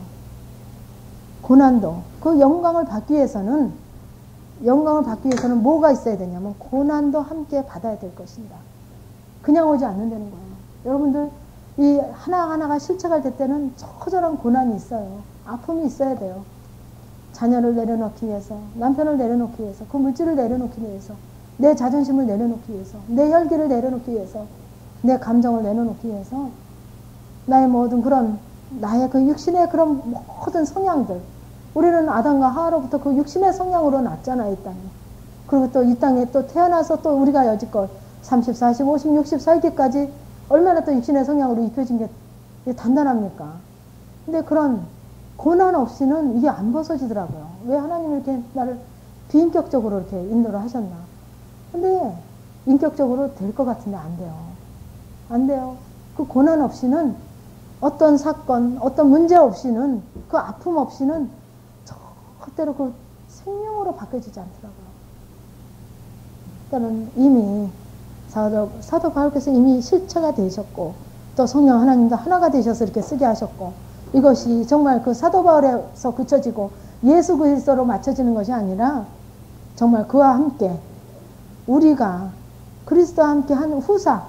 고난도 그 영광을 받기 위해서는 뭐가 있어야 되냐면 고난도 함께 받아야 될 것입니다. 그냥 오지 않는다는 거예요. 여러분들 이 하나하나가 실체가 될 때는 처절한 고난이 있어요. 아픔이 있어야 돼요. 자녀를 내려놓기 위해서, 남편을 내려놓기 위해서, 그 물질을 내려놓기 위해서, 내 자존심을 내려놓기 위해서, 내 열기를 내려놓기 위해서, 내 감정을 내려놓기 위해서, 나의 모든 그런 나의 그 육신의 그런 모든 성향들, 우리는 아담과 하와로부터 그 육신의 성향으로 났잖아요, 이 땅에. 그리고 또 이 땅에 또 태어나서 또 우리가 여지껏 30, 40, 50, 60 살기까지 얼마나 또 육신의 성향으로 입혀진 게 단단합니까? 근데 그런 고난 없이는 이게 안 벗어지더라고요. 왜 하나님이 이렇게 나를 비인격적으로 이렇게 인도를 하셨나? 근데 인격적으로 될 것 같은데 안 돼요. 안 돼요. 그 고난 없이는 어떤 사건, 어떤 문제 없이는 그 아픔 없이는 절대로 그 생명으로 바뀌어지지 않더라고요. 그러니까 이미 사도 바울께서 이미 실체가 되셨고 또 성령 하나님도 하나가 되셔서 이렇게 쓰게 하셨고 이것이 정말 그 사도 바울에서 그쳐지고 예수 그리스도로 맞춰지는 것이 아니라 정말 그와 함께 우리가 그리스도와 함께 한 후사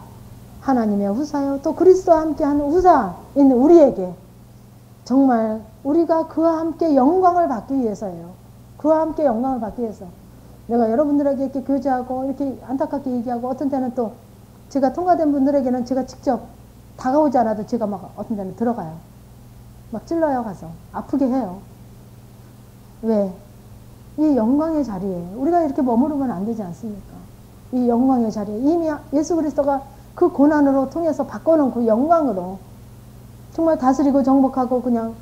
하나님의 후사요 또 그리스도와 함께 한 후사인 우리에게 정말 우리가 그와 함께 영광을 받기 위해서예요. 그와 함께 영광을 받기 위해서 내가 여러분들에게 이렇게 교제하고 이렇게 안타깝게 얘기하고 어떤 때는 또 제가 통과된 분들에게는 제가 직접 다가오지 않아도 제가 막 어떤 때는 들어가요. 막 찔러요 가서 아프게 해요. 왜? 이 영광의 자리에 우리가 이렇게 머무르면 안 되지 않습니까? 이 영광의 자리에 이미 예수 그리스도가 그 고난으로 통해서 바꿔놓은 그 영광으로 정말 다스리고 정복하고 그냥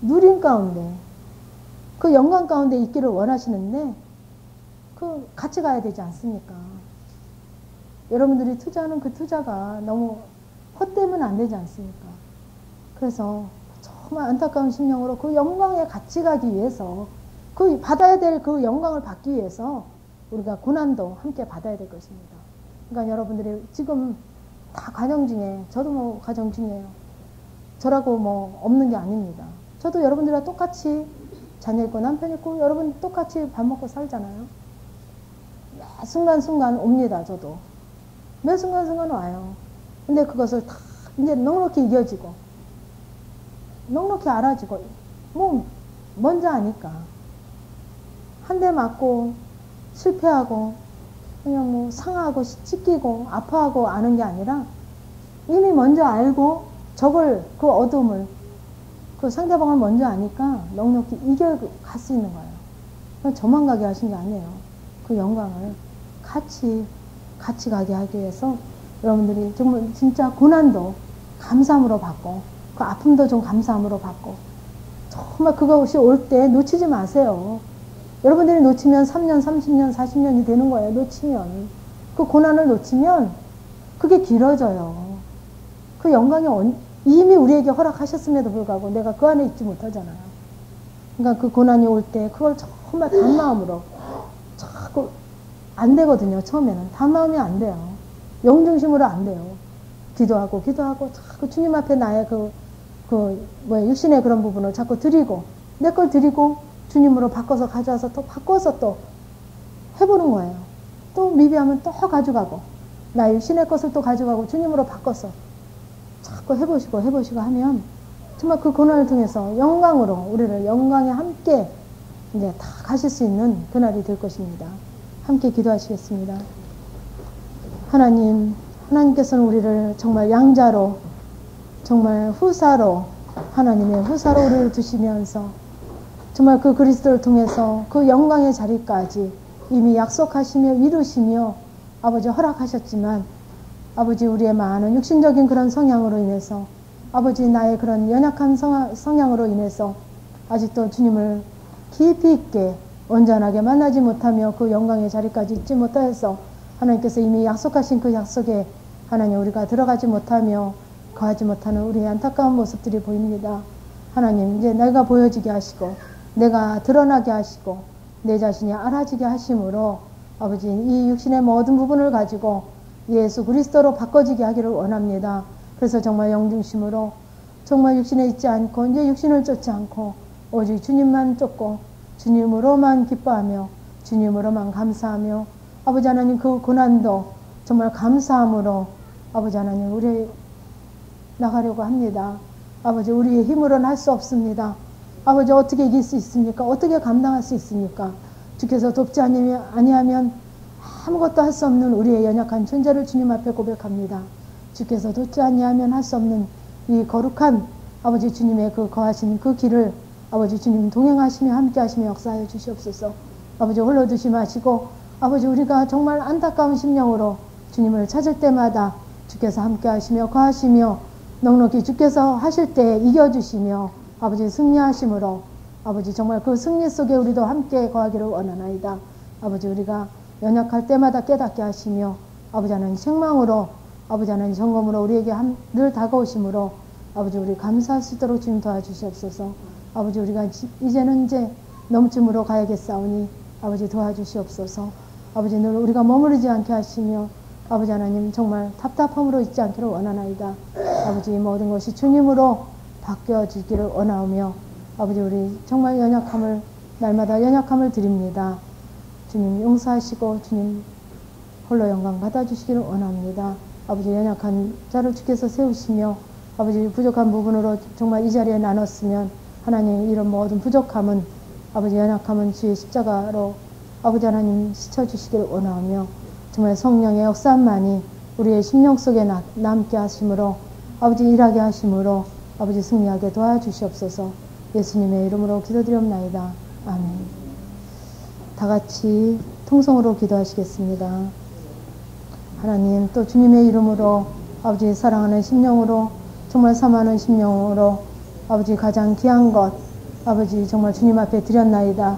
누림 가운데 그 영광 가운데 있기를 원하시는데 그 같이 가야 되지 않습니까? 여러분들이 투자하는 그 투자가 너무 헛되면 안 되지 않습니까? 그래서 정말 안타까운 심령으로 그 영광에 같이 가기 위해서 그 받아야 될 그 영광을 받기 위해서 우리가 고난도 함께 받아야 될 것입니다. 그러니까 여러분들이 지금 다 가정 중에 저도 뭐 가정 중이에요. 저라고 뭐 없는 게 아닙니다. 저도 여러분들과 똑같이 자녀 있고 남편 있고 여러분 똑같이 밥 먹고 살잖아요. 매 순간순간 옵니다. 저도 매 순간순간 와요. 근데 그것을 다 이제 넉넉히 이겨지고 넉넉히 알아지고 뭐 먼저 아니까 한 대 맞고 실패하고 그냥 뭐 상하고 찢기고 아파하고 아는 게 아니라 이미 먼저 알고 적을 그 어둠을 그 상대방을 먼저 아니까 넉넉히 이겨갈 수 있는 거예요. 저만 가게 하신 게 아니에요. 그 영광을 같이 가게 하기 위해서 여러분들이 정말 진짜 고난도 감사함으로 받고 그 아픔도 좀 감사함으로 받고 정말 그것이 올 때 놓치지 마세요. 여러분들이 놓치면 3년, 30년, 40년이 되는 거예요. 놓치면. 그 고난을 놓치면 그게 길어져요. 그 영광이 이미 우리에게 허락하셨음에도 불구하고 내가 그 안에 있지 못하잖아요. 그러니까 그 고난이 올 때 그걸 정말 단마음으로 자꾸 안 되거든요. 처음에는 단마음이 안 돼요. 영중심으로 안 돼요. 기도하고 자꾸 주님 앞에 나의 육신의 그런 부분을 자꾸 드리고 내 걸 드리고 주님으로 바꿔서 가져와서 또 바꿔서 또 해보는 거예요. 또 미비하면 또 가져가고 나의 육신의 것을 또 가져가고 주님으로 바꿔서 자꾸 해보시고 하면 정말 그 고난을 통해서 영광으로 우리를 영광에 함께 이제 다 가실 수 있는 그날이 될 것입니다. 함께 기도하시겠습니다. 하나님께서는 우리를 정말 양자로 정말 후사로 하나님의 후사로 우리를 두시면서 정말 그 그리스도를 통해서 그 영광의 자리까지 이미 약속하시며 이루시며 아버지 허락하셨지만 아버지 우리의 많은 육신적인 그런 성향으로 인해서 아버지 나의 그런 연약한 성향으로 인해서 아직도 주님을 깊이 있게 온전하게 만나지 못하며 그 영광의 자리까지 있지 못하여서 하나님께서 이미 약속하신 그 약속에 하나님 우리가 들어가지 못하며 거하지 못하는 우리의 안타까운 모습들이 보입니다. 하나님 이제 내가 보여지게 하시고 내가 드러나게 하시고 내 자신이 알아지게 하심으로 아버지 이 육신의 모든 부분을 가지고 예수 그리스도로 바꿔지게 하기를 원합니다. 그래서 정말 영중심으로 정말 육신에 있지 않고 이제 육신을 쫓지 않고 오직 주님만 쫓고 주님으로만 기뻐하며 주님으로만 감사하며 아버지 하나님 그 고난도 정말 감사함으로 아버지 하나님 우리 나가려고 합니다. 아버지 우리의 힘으로는 할 수 없습니다. 아버지 어떻게 이길 수 있습니까? 어떻게 감당할 수 있습니까? 주께서 돕지 아니하면 아무것도 할 수 없는 우리의 연약한 존재를 주님 앞에 고백합니다. 주께서 돕지 아니하면 할 수 없는 이 거룩한 아버지 주님의 그 거하신 그 길을 아버지 주님 동행하시며 함께 하시며 역사하여 주시옵소서. 아버지 홀로 두지 마시고 아버지 우리가 정말 안타까운 심령으로 주님을 찾을 때마다 주께서 함께 하시며 거하시며 넉넉히 주께서 하실 때 이겨주시며 아버지 승리하심으로 아버지 정말 그 승리 속에 우리도 함께 거하기를 원하나이다. 아버지 우리가 연약할 때마다 깨닫게 하시며 아버지 하나님 책망으로 아버지 하나님 점검으로 우리에게 늘 다가오심으로 아버지 우리 감사할 수 있도록 주님 도와주시옵소서. 아버지 우리가 이제는 넘침으로 가야겠사오니 아버지 도와주시옵소서. 아버지 늘 우리가 머무르지 않게 하시며 아버지 하나님 정말 답답함으로 있지 않기를 원하나이다. 아버지 모든 것이 주님으로 바뀌어지기를 원하오며 아버지 우리 정말 날마다 연약함을 드립니다. 주님 용서하시고 주님 홀로 영광 받아주시기를 원합니다. 아버지 연약한 자를 주께서 세우시며 아버지 부족한 부분으로 정말 이 자리에 나눴으면 하나님 이런 모든 부족함은 아버지 연약함은 주의 십자가로 아버지 하나님 씻어주시기를 원하오며 정말 성령의 역사만이 우리의 심령 속에 남게 하심으로 아버지 일하게 하심으로 아버지 승리하게 도와주시옵소서. 예수님의 이름으로 기도드리옵나이다. 아멘. 다 같이 통성으로 기도하시겠습니다. 하나님 또 주님의 이름으로 아버지 사랑하는 심령으로 정말 사모하는 심령으로 아버지 가장 귀한 것 아버지 정말 주님 앞에 드렸나이다.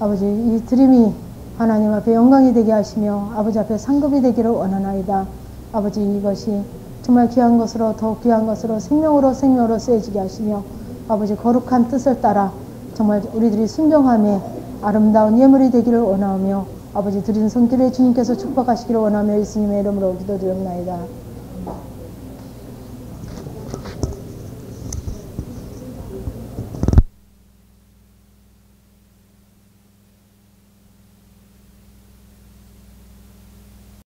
아버지 이 드림이 하나님 앞에 영광이 되게 하시며 아버지 앞에 상급이 되기를 원하나이다. 아버지 이것이 정말 귀한 것으로 더욱 귀한 것으로 생명으로 쓰여지게 하시며 아버지 거룩한 뜻을 따라 정말 우리들이 순종함에 아름다운 예물이 되기를 원하오며 아버지 드린 손길에 주님께서 축복하시기를 원하며 예수님의 이름으로 기도드렸나이다.